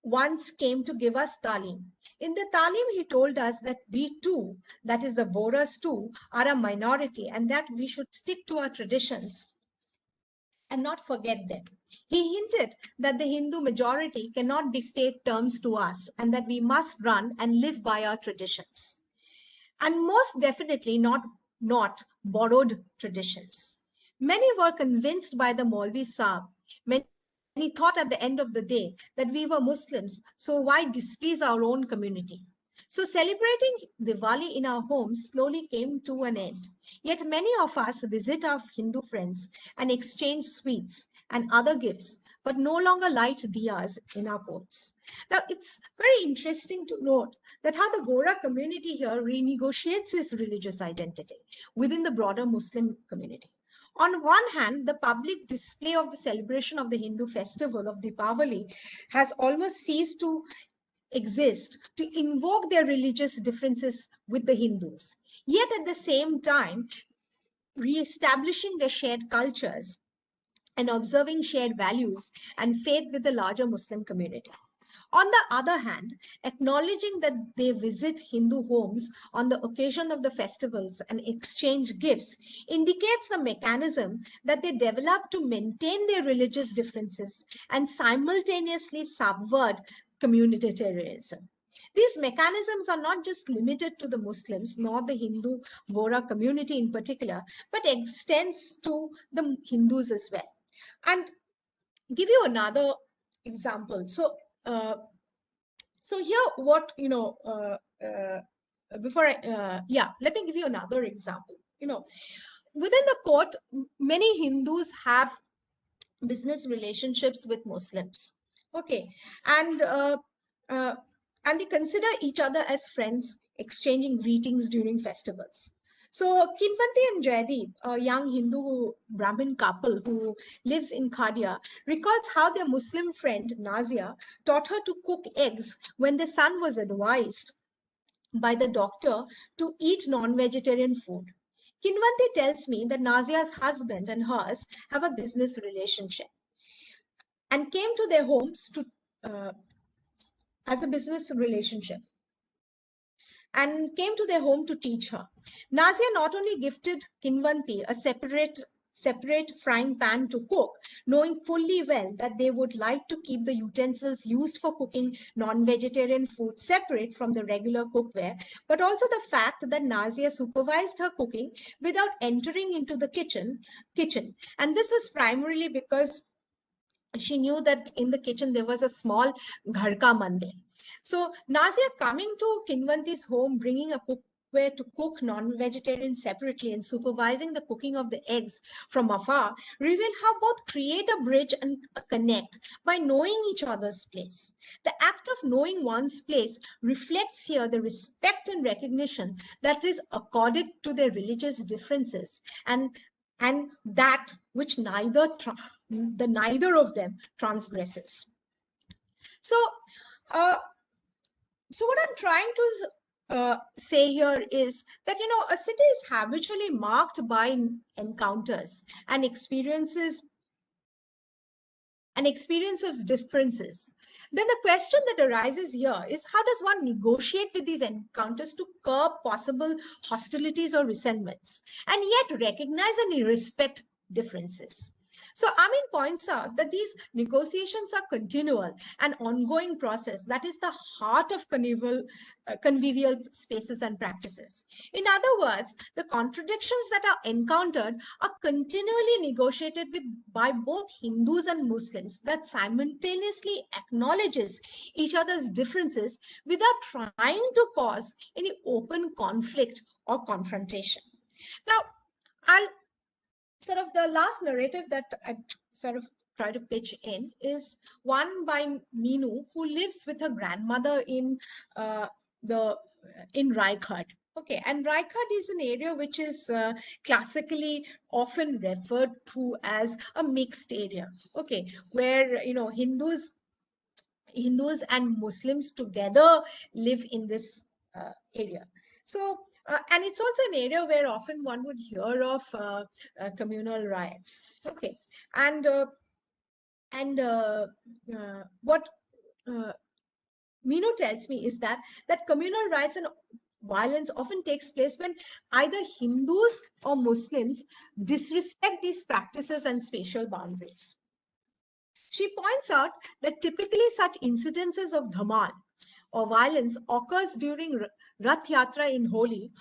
[SPEAKER 3] once came to give us talim. In the talim, he told us that we too, that is the Boras too, are a minority, and that we should stick to our traditions and not forget them. He hinted that the Hindu majority cannot dictate terms to us, and that we must run and live by our traditions. And most definitely not borrowed traditions. Many were convinced by the Maulvi Saab when he thought at the end of the day that we were Muslims, so why displease our own community? So celebrating Diwali in our homes slowly came to an end. Yet many of us visit our Hindu friends and exchange sweets and other gifts, but no longer light diyas in our courts. Now, it's very interesting to note that how the Bora community here renegotiates its religious identity within the broader Muslim community. On one hand, the public display of the celebration of the Hindu festival of Deepavali has almost ceased to exist to invoke their religious differences with the Hindus. Yet at the same time, re-establishing their shared cultures and observing shared values and faith with the larger Muslim community. On the other hand, acknowledging that they visit Hindu homes on the occasion of the festivals and exchange gifts indicates the mechanism that they develop to maintain their religious differences and simultaneously subvert communitarianism. These mechanisms are not just limited to the Muslims nor the Hindu Vora community in particular, but extends to the Hindus as well. And give you another example. So here, what before let me give you another example. Within the court, many Hindus have business relationships with Muslims. Okay, and and they consider each other as friends, exchanging greetings during festivals. So Kinvanti and Jaydeep, a young Hindu Brahmin couple who lives in Khadia, recalls how their Muslim friend Nazia taught her to cook eggs when their son was advised by the doctor to eat non-vegetarian food. Kinvanti tells me that Nazia's husband and hers have a business relationship and came to their homes to as a business relationship and came to their home to teach her. Nazia not only gifted Kinvanti a separate frying pan to cook, knowing fully well that they would like to keep the utensils used for cooking non-vegetarian food separate from the regular cookware, but also the fact that Nazia supervised her cooking without entering into the kitchen. And this was primarily because she knew that in the kitchen there was a small gharka mandir. So Nazia coming to Kinvanti's home, bringing a cookware to cook non-vegetarian separately and supervising the cooking of the eggs from afar, reveal how both create a bridge and connect by knowing each other's place. The act of knowing one's place reflects here the respect and recognition that is accorded to their religious differences and that which neither of them transgresses. So what I'm trying to say here is that a city is habitually marked by encounters and experience of differences. Then the question that arises here is, how does one negotiate with these encounters to curb possible hostilities or resentments and yet recognize and respect differences? So Amin points out that these negotiations are continual and ongoing process that is the heart of convivial spaces and practices. In other words, the contradictions that are encountered are continually negotiated with by both Hindus and Muslims that simultaneously acknowledges each other's differences without trying to cause any open conflict or confrontation. Now, I'll sort of the last narrative that I sort of try to pitch in is one by Meenu, who lives with her grandmother in Raighat. Okay, and Raighat is an area which is classically often referred to as a mixed area. Okay, where Hindus and Muslims together live in this area. So, and it's also an area where often one would hear of communal riots. Okay, and what Meenu tells me is that communal riots and violence often takes place when either Hindus or Muslims disrespect these practices and spatial boundaries. She points out that typically such incidences of dhamal or violence occurs during Rath Yatra in Holi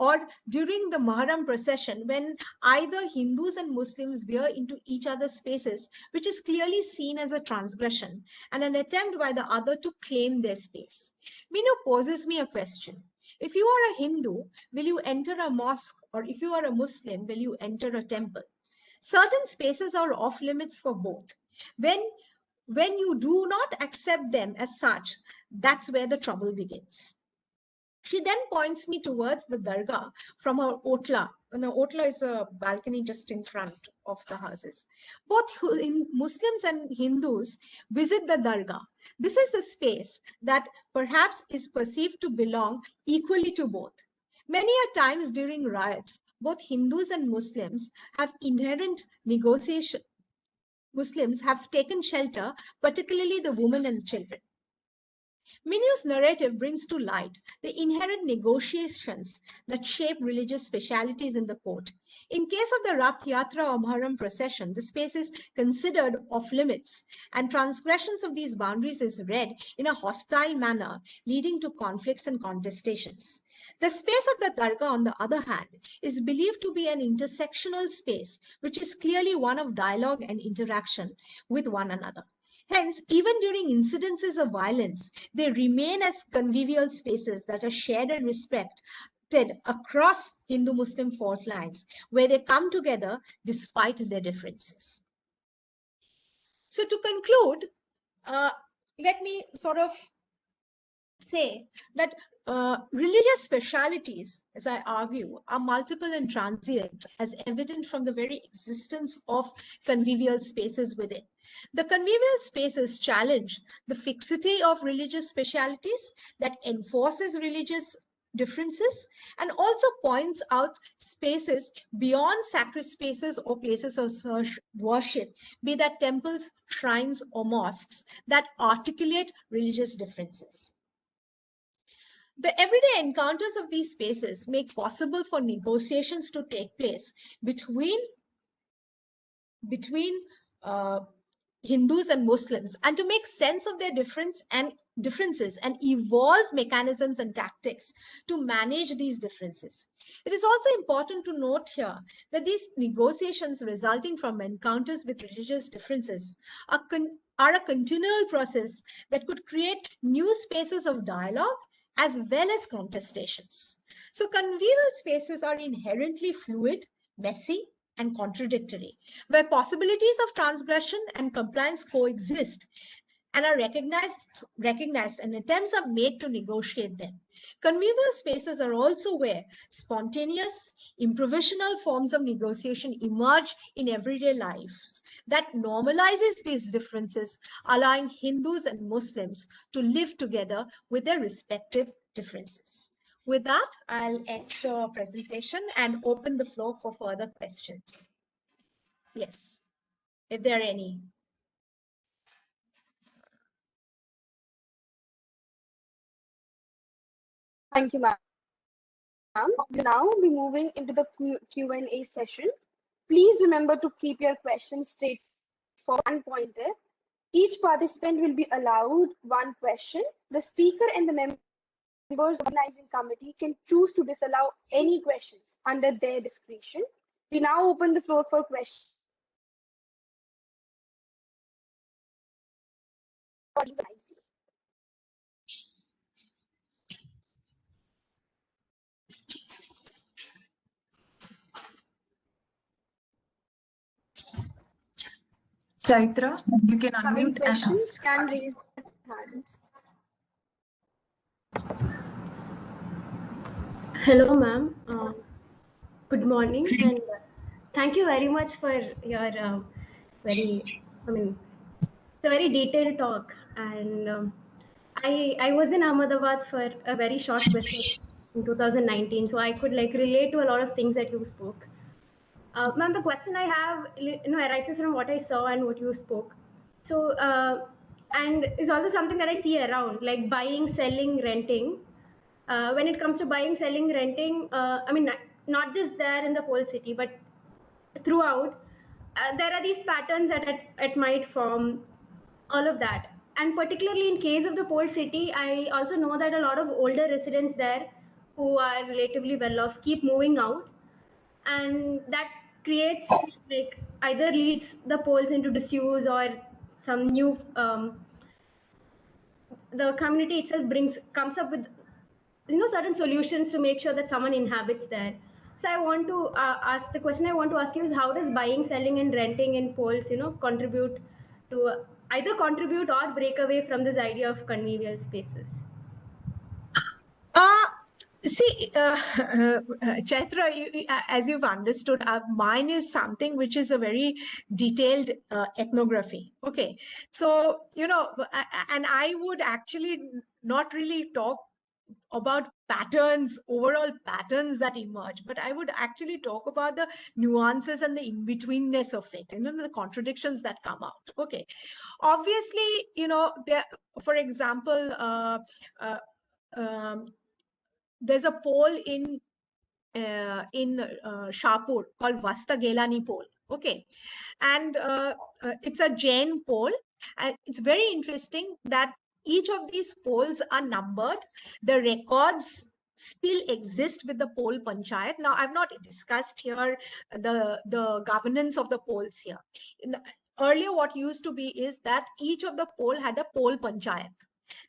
[SPEAKER 3] or during the Muharram procession, when either Hindus and Muslims veer into each other's spaces, which is clearly seen as a transgression and an attempt by the other to claim their space. Meenu poses me a question. If you are a Hindu, will you enter a mosque? Or if you are a Muslim, will you enter a temple? Certain spaces are off limits for both. When you do not accept them as such, that's where the trouble begins. She then points me towards the dargah from her otla. And the otla is a balcony just in front of the houses. Both Muslims and Hindus visit the dargah. This is the space that perhaps is perceived to belong equally to both. Many a times during riots, both Hindus and Muslims have inherent negotiation Muslims have taken shelter, particularly the women and children. Minu's narrative brings to light the inherent negotiations that shape religious specialities in the court. In case of the Rath Yatra or Muharram procession, the space is considered off limits, and transgressions of these boundaries is read in a hostile manner, leading to conflicts and contestations. The space of the dargah, on the other hand, is believed to be an intersectional space, which is clearly one of dialogue and interaction with one another. Hence, even during incidences of violence, they remain as convivial spaces that are shared and respected across Hindu-Muslim fault lines, where they come together despite their differences. So to conclude, let me sort of say that religious specialities, as I argue, are multiple and transient, as evident from the very existence of convivial spaces within. The convivial spaces challenge the fixity of religious specialities that enforces religious differences, and also points out spaces beyond sacred spaces or places of worship, be that temples, shrines, or mosques, that articulate religious differences. The everyday encounters of these spaces make possible for negotiations to take place between Hindus and Muslims, and to make sense of their differences and evolve mechanisms and tactics to manage these differences. It is also important to note here that these negotiations resulting from encounters with religious differences are a continual process that could create new spaces of dialogue as well as contestations. So convivial spaces are inherently fluid, messy, and contradictory, where possibilities of transgression and compliance coexist and are recognized and attempts are made to negotiate them. Convivial spaces are also where spontaneous, improvisational forms of negotiation emerge in everyday lives that normalizes these differences, allowing Hindus and Muslims to live together with their respective differences. With that, I'll end the presentation and open the floor for further questions. Yes, if there are any.
[SPEAKER 1] Thank you, ma'am. We'll now be moving into the Q&A session. Please remember to keep your questions straightforward and pointed. Each participant will be allowed one question. The speaker and the members of the organizing committee can choose to disallow any questions under their discretion. We now open the floor for questions.
[SPEAKER 4] Chaitra, you can
[SPEAKER 1] Having
[SPEAKER 4] unmute and
[SPEAKER 1] questions
[SPEAKER 4] ask.
[SPEAKER 1] can raise their hands.
[SPEAKER 5] Hello, ma'am. Good morning, and thank you very much for your it's a very detailed talk. And I was in Ahmedabad for a very short visit in 2019, so I could relate to a lot of things that you spoke. Ma'am, the question I have, arises from what I saw and what you spoke. So, and is also something that I see around, like buying, selling, renting. When it comes to buying, selling, renting, not just there in the whole city, but throughout, there are these patterns that it might form, all of that. And particularly in case of the port city, I also know that a lot of older residents there who are relatively well off keep moving out, and that creates either leads the poles into disuse or some new the community itself comes up with certain solutions to make sure that someone inhabits there. So I want to ask, the question I want to ask you is, how does buying, selling, and renting in poles contribute to either contribute or break away from this idea of convivial spaces?
[SPEAKER 3] Chaitra, as you've understood, mine is something which is a very detailed ethnography. Okay, so and I would actually not really talk about patterns, overall patterns that emerge, but I would actually talk about the nuances and the in-betweenness of it, and the contradictions that come out. Okay, obviously, there, for example, there's a pole in Shahpur called Vasta Gelani pole. Okay, and it's a Jain pole, and it's very interesting that each of these poles are numbered. The records still exist with the pole panchayat. Now, I've not discussed here the governance of the poles here. Earlier, what used to be is that each of the pole had a pole panchayat,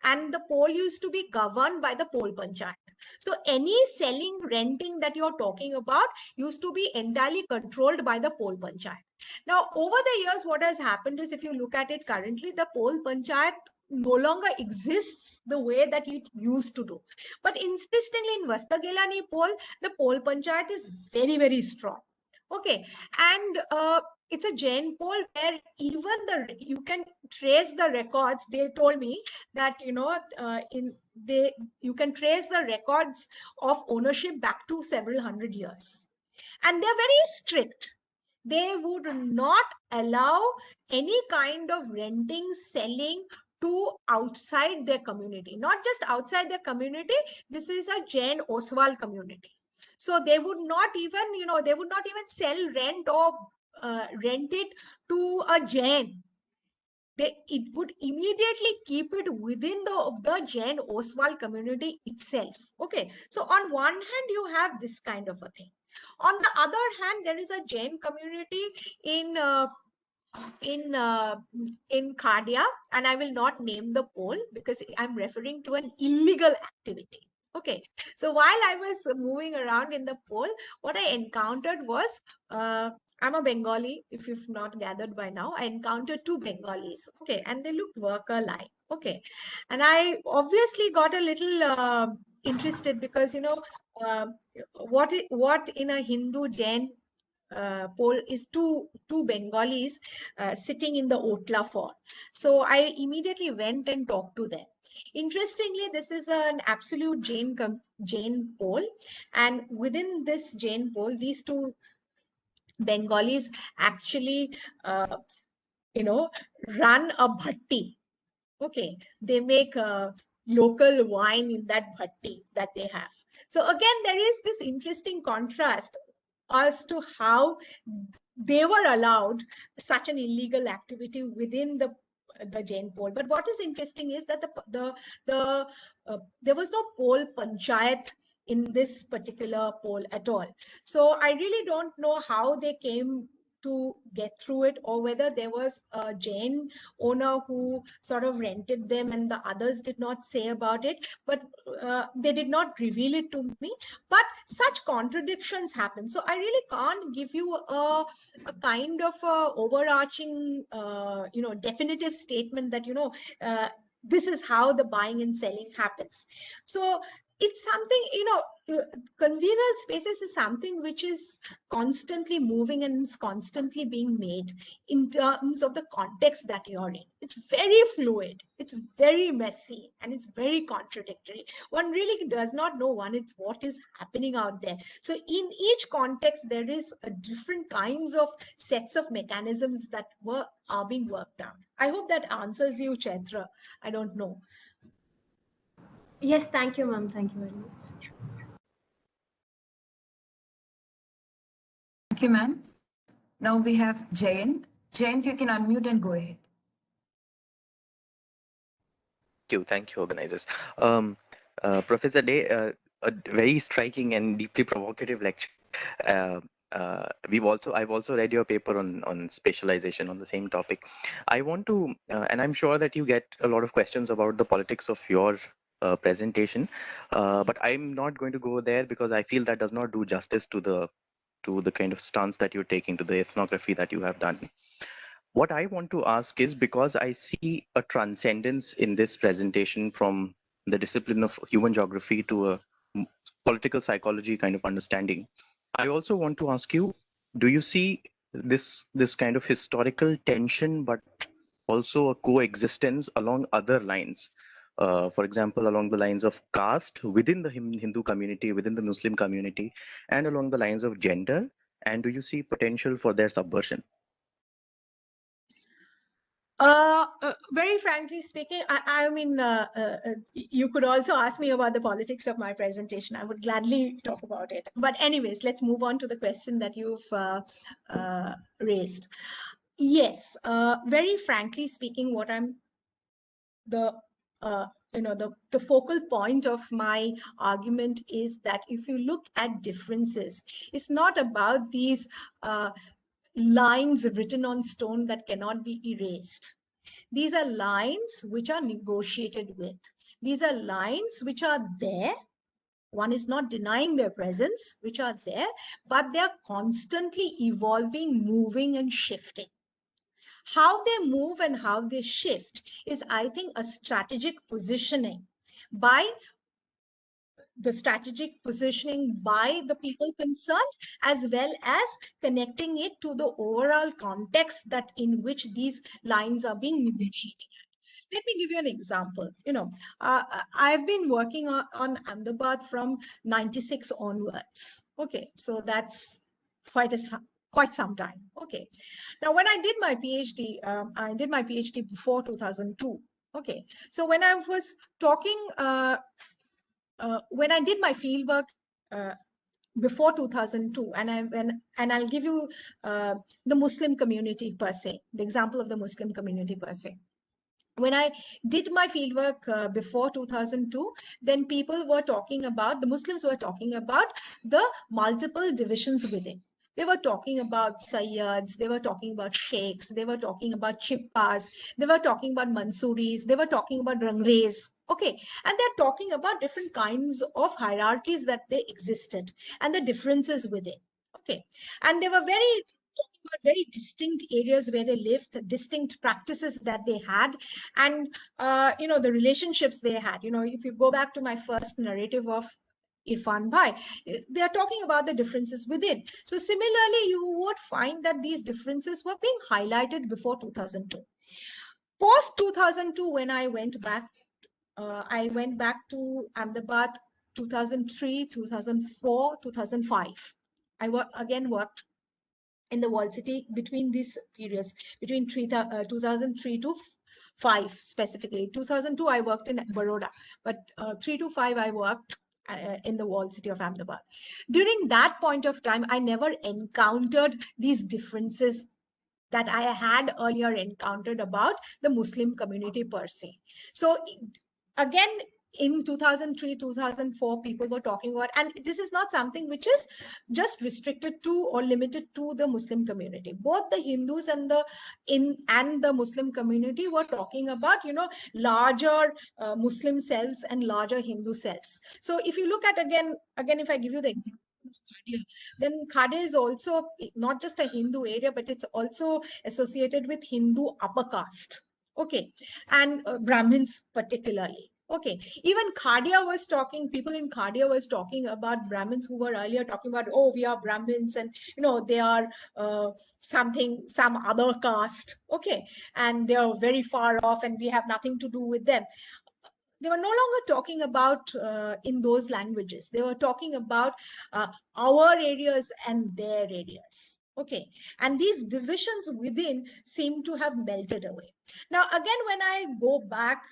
[SPEAKER 3] and the pole used to be governed by the pole panchayat. So any selling, renting that you're talking about used to be entirely controlled by the pole panchayat. Now, over the years, what has happened is, if you look at it currently, the pole panchayat no longer exists the way that it used to do. But interestingly, in Vastagelani pole, the pole panchayat is very, very strong. Okay, and it's a Jain pole where even you can trace the records. They told me that you can trace the records of ownership back to several hundred years, and they're very strict. They would not allow any kind of renting, selling to outside their community. Not just outside their community, this is a Jain Oswal community. So they would not even, they would not even sell, rent, or rent it to a Jain. It would immediately keep it within the Jain Oswal community itself. Okay, so on one hand, you have this kind of a thing. On the other hand, there is a Jain community in Khadia, and I will not name the pole because I'm referring to an illegal activity. Okay, so while I was moving around in the pole, what I encountered was, I'm a Bengali, if you've not gathered by now. I encountered two Bengalis, okay, and they looked worker-like, okay, and I obviously got a little interested because what in a Hindu Jain pole is two Bengalis sitting in the Otla for. So I immediately went and talked to them. Interestingly, this is an absolute Jain pole, and within this Jain pole, these two Bengalis actually, run a bhatti. Okay, they make local wine in that bhatti that they have. So again, there is this interesting contrast as to how they were allowed such an illegal activity within the Jain pole. But what is interesting is that there was no pole panchayat in this particular pole at all. So I really don't know how they came to get through it, or whether there was a Jain owner who sort of rented them and the others did not say about it, but they did not reveal it to me. But such contradictions happen. So I really can't give you a kind of a overarching, definitive statement that, this is how the buying and selling happens. So it's something, convivial spaces is something which is constantly moving and it's constantly being made in terms of the context that you're in. It's very fluid, it's very messy, and it's very contradictory. One really does not know what is happening out there. So in each context, there is a different kinds of sets of mechanisms that are being worked out. I hope that answers you, Chaitra. I don't know.
[SPEAKER 5] Yes, thank you, ma'am. Thank you very much.
[SPEAKER 4] Thank you, ma'am. Now we have Jayant. Jayant, you can unmute and go ahead.
[SPEAKER 6] Thank you, organizers. Professor Day, a very striking and deeply provocative lecture. I've also read your paper on spatialization on the same topic. I want to, and I'm sure that you get a lot of questions about the politics of your presentation, but I'm not going to go there because I feel that does not do justice to the kind of stance that you're taking, to the ethnography that you have done. What I want to ask is, because I see a transcendence in this presentation from the discipline of human geography to a political psychology kind of understanding, I also want to ask you, do you see this kind of historical tension, but also a coexistence along other lines? For example, along the lines of caste within the Hindu community, within the Muslim community, and along the lines of gender? And do you see potential for their subversion?
[SPEAKER 3] Very frankly speaking, I mean, you could also ask me about the politics of my presentation. I would gladly talk about it. But anyways, let's move on to the question that you've raised. Yes, very frankly speaking, what I'm the the focal point of my argument is that if you look at differences, it's not about these lines written on stone that cannot be erased. These are lines which are negotiated with. These are lines which are there. One is not denying their presence, which are there, but they're constantly evolving, moving, and shifting. How they move and how they shift is, I think, a strategic positioning by the people concerned, as well as connecting it to the overall context that in which these lines are being negotiated. Let me give you an example. I've been working on Ahmedabad from 96 onwards. Okay, so that's quite some time. Okay, now when I did my PhD before 2002. Okay, so when I was talking, when I did my fieldwork before 2002, and I'll give you the Muslim community per se, the example of the Muslim community per se. When I did my fieldwork before 2002, then people were talking about, the Muslims were talking about the multiple divisions within. They were talking about Sayyads, they were talking about Sheikhs, they were talking about Chippas, they were talking about Mansuris, they were talking about Rangres. Okay, and they're talking about different kinds of hierarchies that they existed and the differences within. Okay, and they were talking about very distinct areas where they lived, distinct practices that they had, and the relationships they had. If you go back to my first narrative of Irfan Bhai, they are talking about the differences within. So similarly, you would find that these differences were being highlighted before 2002. Post 2002, when I went back to Ahmedabad 2003, 2004, 2005. I worked in the Wall City between these periods, between 2003 to 5 specifically. 2002, I worked in Baroda, but 3 to 5, I worked in the Wall City of Ahmedabad. During that point of time, I never encountered these differences that I had earlier encountered about the Muslim community per se. So again, in 2003, 2004, people were talking about, and this is not something which is just restricted to or limited to the Muslim community. Both the Hindus and the Muslim community were talking about, larger Muslim selves and larger Hindu selves. So if you look at again, if I give you the example of Khadia, then Khadia is also not just a Hindu area, but it's also associated with Hindu upper caste. Okay, and Brahmins particularly. Okay, even people in Khadia was talking about Brahmins who were earlier talking about, oh, we are Brahmins and, they are some other caste. Okay, and they are very far off and we have nothing to do with them. They were no longer talking about in those languages. They were talking about our areas and their areas. Okay, and these divisions within seem to have melted away. Now, again, when I go back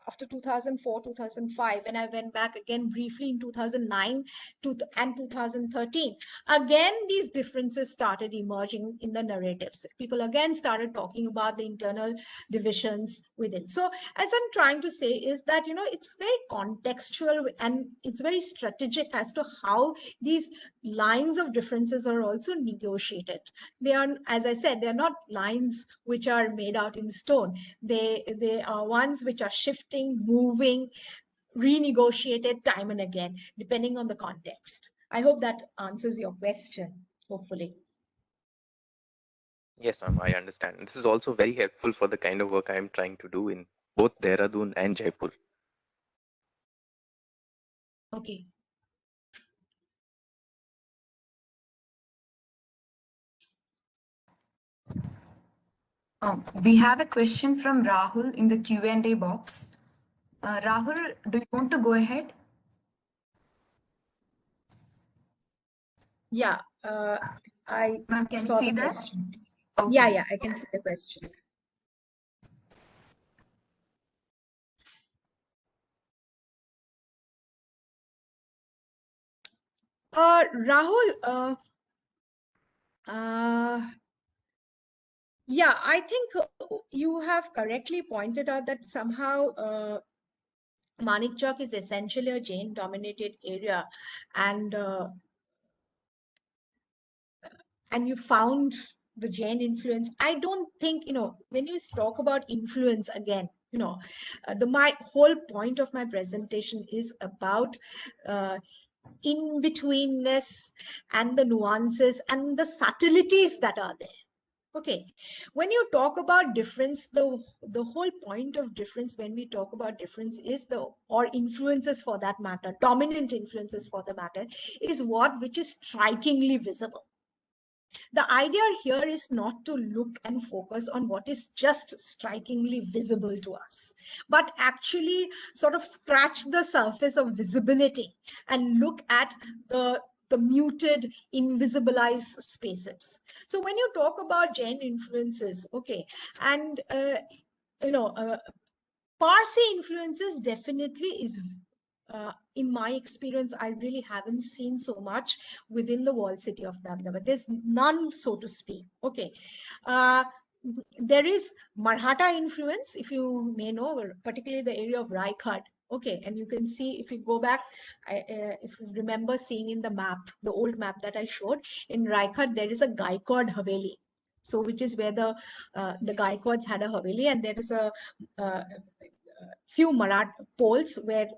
[SPEAKER 3] after 2004, 2005, and I went back again briefly in 2009 and 2013, again, these differences started emerging in the narratives. People again started talking about the internal divisions within. So as I'm trying to say is that, it's very contextual and it's very strategic as to how these lines of differences are also negotiated. They are, as I said, they're not lines which are made out in stone. They are ones which are shifting, moving, renegotiated time and again, depending on the context. I hope that answers your question, hopefully.
[SPEAKER 6] Yes, ma'am, I understand. This is also very helpful for the kind of work I'm trying to do in both Dehradun and Jaipur.
[SPEAKER 3] Okay.
[SPEAKER 4] We have a question from Rahul in the Q&A box. Rahul, do you want to go ahead?
[SPEAKER 3] Yeah, I
[SPEAKER 4] Ma'am, can you
[SPEAKER 3] saw
[SPEAKER 4] see
[SPEAKER 3] the
[SPEAKER 4] that?
[SPEAKER 3] question.
[SPEAKER 4] Okay.
[SPEAKER 3] Yeah, I can see the question. Rahul, yeah, I think you have correctly pointed out that somehow Manikchowk is essentially a Jain-dominated area, and you found the Jain influence. I don't think, when you talk about influence again, my whole point of my presentation is about in-betweenness and the nuances and the subtleties that are there. Okay, when you talk about difference, the whole point of difference when we talk about difference is or influences for that matter, dominant influences for the matter, is which is strikingly visible. The idea here is not to look and focus on what is just strikingly visible to us, but actually sort of scratch the surface of visibility and look at the muted, invisibilized spaces. So when you talk about Jain influences, okay, and Parsi influences definitely is, in my experience, I really haven't seen so much within the walled city of Ahmedabad. There's none, so to speak. Okay. There is Maratha influence, if you may know, particularly the area of Raighat. Okay, and you can see if you go back, if you remember seeing in the map, the old map that I showed, in Raighat, there is a Gaikwad Haveli. So, which is where the Gaikwads had a Haveli, and there is a few poles where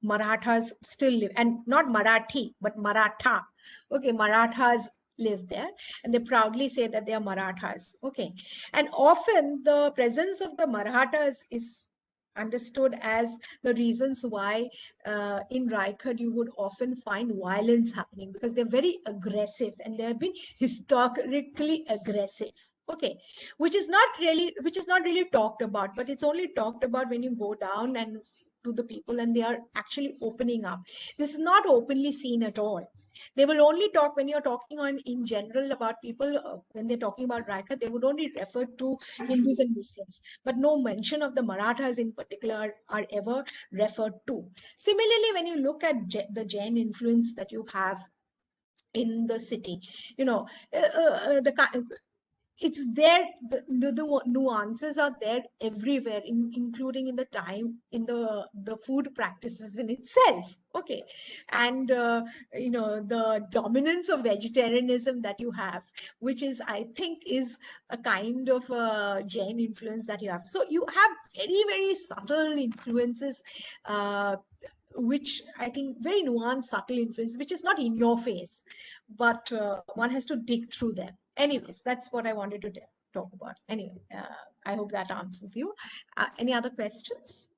[SPEAKER 3] Marathas still live, and not Marathi, but Maratha. Okay, Marathas live there, and they proudly say that they are Marathas. Okay, and often the presence of the Marathas is understood as the reasons why in Raighat you would often find violence happening, because they're very aggressive and they have been historically aggressive. Okay, which is not really talked about, but it's only talked about when you go down and to the people and they are actually opening up. This is not openly seen at all. They will only talk when you're talking in general about people, when they're talking about Raikhat, they would only refer to Hindus and Muslims, but no mention of the Marathas in particular are ever referred to. Similarly, when you look at the Jain influence that you have in the city, it's there, the nuances are there everywhere, including in the time, in the food practices in itself. Okay, and the dominance of vegetarianism that you have, which is, I think, is a kind of a Jain influence that you have. So you have very, very subtle influences, which I think very nuanced, subtle influence, which is not in your face, but one has to dig through them. Anyways, that's what I wanted to talk about. Anyway, I hope that answers you. Any other questions?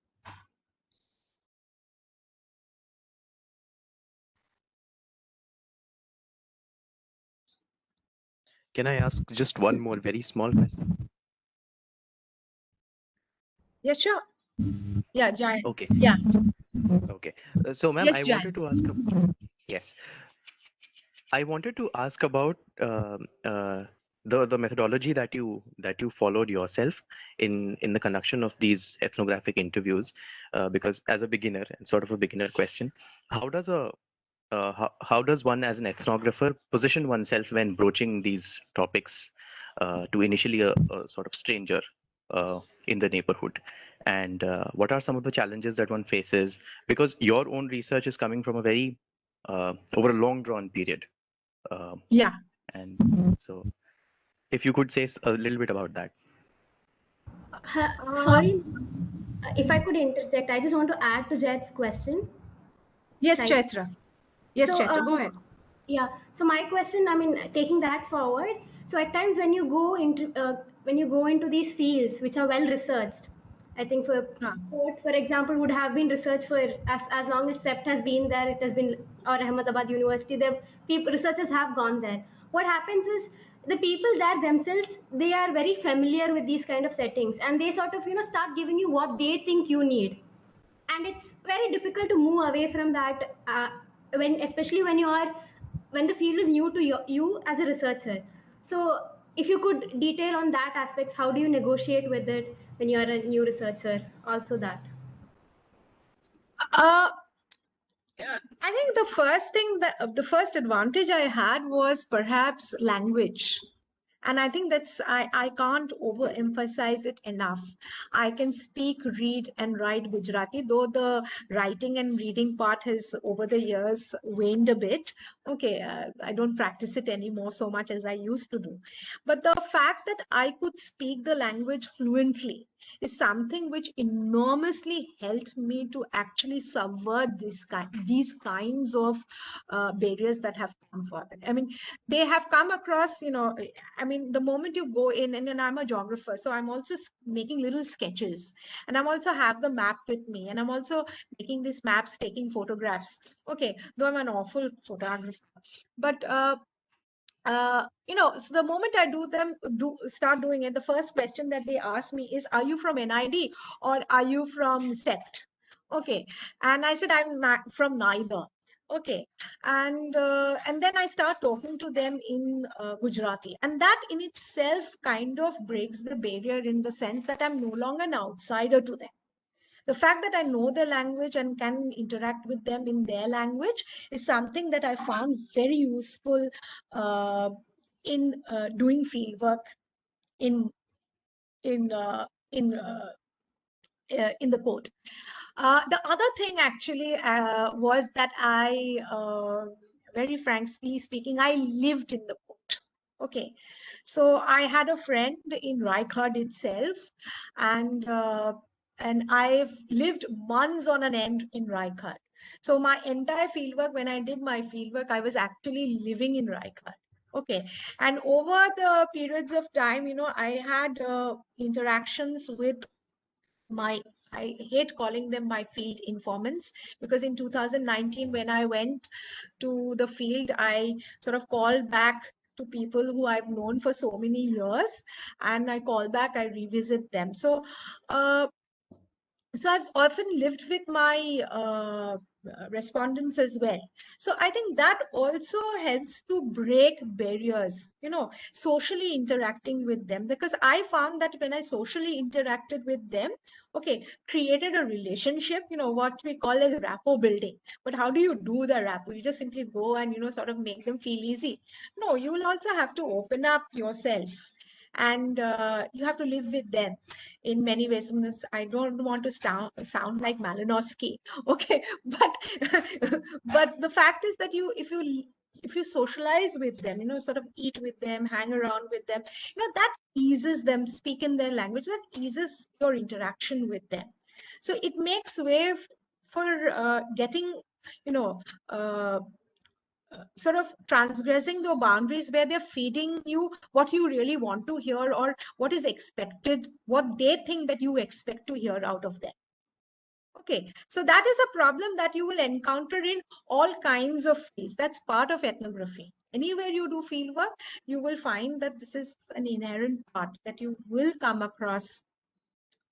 [SPEAKER 6] Can I ask just one more very small question?
[SPEAKER 3] Yeah, sure. Yeah, Giant.
[SPEAKER 6] Okay.
[SPEAKER 3] Yeah.
[SPEAKER 6] Okay. So, ma'am,
[SPEAKER 3] Yes,
[SPEAKER 6] I
[SPEAKER 3] Giant.
[SPEAKER 6] wanted to ask. Yes, I wanted to ask about the methodology that you followed yourself in the conduction of these ethnographic interviews, because as a beginner, and sort of a beginner question, how does how does one as an ethnographer position oneself when broaching these topics to initially a sort of stranger in the neighborhood, and what are some of the challenges that one faces, because your own research is coming from a very over a long drawn period.
[SPEAKER 3] Yeah.
[SPEAKER 6] And so, if you could say a little bit about that.
[SPEAKER 5] Sorry, if I could interject, I just want to add to Jet's question.
[SPEAKER 3] Yes,
[SPEAKER 5] Right.
[SPEAKER 3] Chaitra. Yes,
[SPEAKER 5] So,
[SPEAKER 3] Chaitra, go ahead.
[SPEAKER 5] Yeah. So my question, I mean, taking that forward. So at times when you go into these fields which are well researched, I think for example, would have been researched for as long as CEPT has been there. It has been, or Ahmedabad University. The researchers have gone there. What happens is the people there themselves, they are very familiar with these kind of settings, and they sort of start giving you what they think you need. and it's very difficult to move away from that especially when the field is new to you as a researcher. So if you could detail on that aspects, how do you negotiate with it when you're a new researcher? Also that.
[SPEAKER 3] Uh, I think the first advantage I had was perhaps language. And I think I can't overemphasize it enough. I can speak, read, and write Gujarati, though the writing and reading part has over the years waned a bit. Okay, I don't practice it anymore so much as I used to do. But the fact that I could speak the language fluently is something which enormously helped me to actually subvert these kinds of barriers that have come forth. I mean, they have come across, I mean, the moment you go in, and I'm a geographer, so I'm also making little sketches, and I'm also have the map with me, and I'm also making these maps, taking photographs. Okay, though I'm an awful photographer, but so the moment I start doing it, the first question that they ask me is, are you from NID or are you from SET? Okay, and I said I'm not from neither. Okay, and then I start talking to them in Gujarati, and that in itself kind of breaks the barrier in the sense that I'm no longer an outsider to them. The fact that I know their language and can interact with them in their language is something that I found very useful uh, in doing fieldwork in in uh, in uh, in the court. The other thing actually was that very frankly speaking, I lived in the court. Okay, so I had a friend in Raikad itself, and I've lived months on an end in Raikad. So my entire fieldwork, when I did my fieldwork, I was actually living in Raikad. Okay, and over the periods of time, I had interactions with I hate calling them my field informants, because in 2019, when I went to the field, I sort of called back to people who I've known for so many years, and I call back, I revisit them. So, I've often lived with my respondents as well. So I think that also helps to break barriers, socially interacting with them, because I found that when I socially interacted with them, okay, created a relationship, what we call as rapport building. But how do you do the rapport? You just simply go and, sort of make them feel easy. No, you will also have to open up yourself, and you have to live with them in many ways. I don't want to sound like Malinowski, okay, but but the fact is that if you socialize with them, sort of eat with them, hang around with them, that eases them, speak in their language, that eases your interaction with them. So it makes way for getting, uh, sort of transgressing the boundaries where they're feeding you what you really want to hear, or what is expected, what they think that you expect to hear out of them. Okay, so that is a problem that you will encounter in all kinds of fields. That's part of ethnography. Anywhere you do field work, you will find that this is an inherent part, that you will come across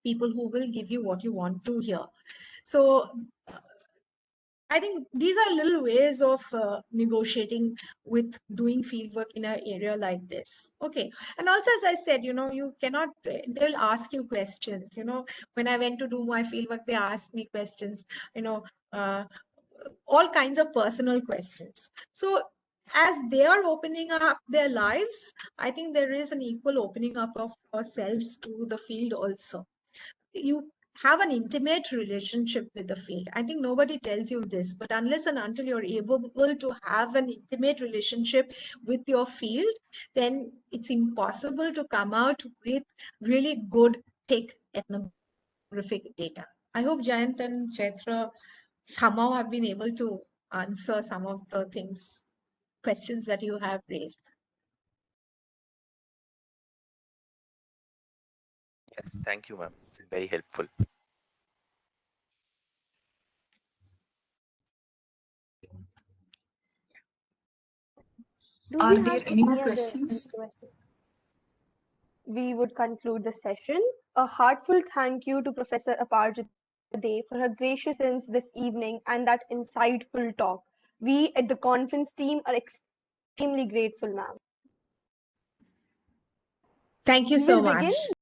[SPEAKER 3] people who will give you what you want to hear. So I think these are little ways of negotiating with doing fieldwork in an area like this. Okay. And also, as I said, you cannot, they'll ask you questions. When I went to do my fieldwork, they asked me questions, uh, all kinds of personal questions. So as they are opening up their lives, I think there is an equal opening up of ourselves to the field also. You have an intimate relationship with the field. I think nobody tells you this, but unless and until you're able to have an intimate relationship with your field, then it's impossible to come out with really good, thick ethnographic data. I hope Jayant and Chaitra somehow have been able to answer some of the questions that you have raised.
[SPEAKER 6] Yes, thank you, ma'am. Very helpful.
[SPEAKER 1] Do
[SPEAKER 4] Are
[SPEAKER 1] we
[SPEAKER 4] there
[SPEAKER 1] have
[SPEAKER 4] any more
[SPEAKER 1] any other
[SPEAKER 4] questions?
[SPEAKER 1] questions? We would conclude the session. A heartfelt thank you to Professor Aparajita Day for her gracious presence this evening and that insightful talk. We at the conference team are extremely grateful, ma'am.
[SPEAKER 3] Thank you
[SPEAKER 1] We
[SPEAKER 3] so
[SPEAKER 1] will begin
[SPEAKER 3] much.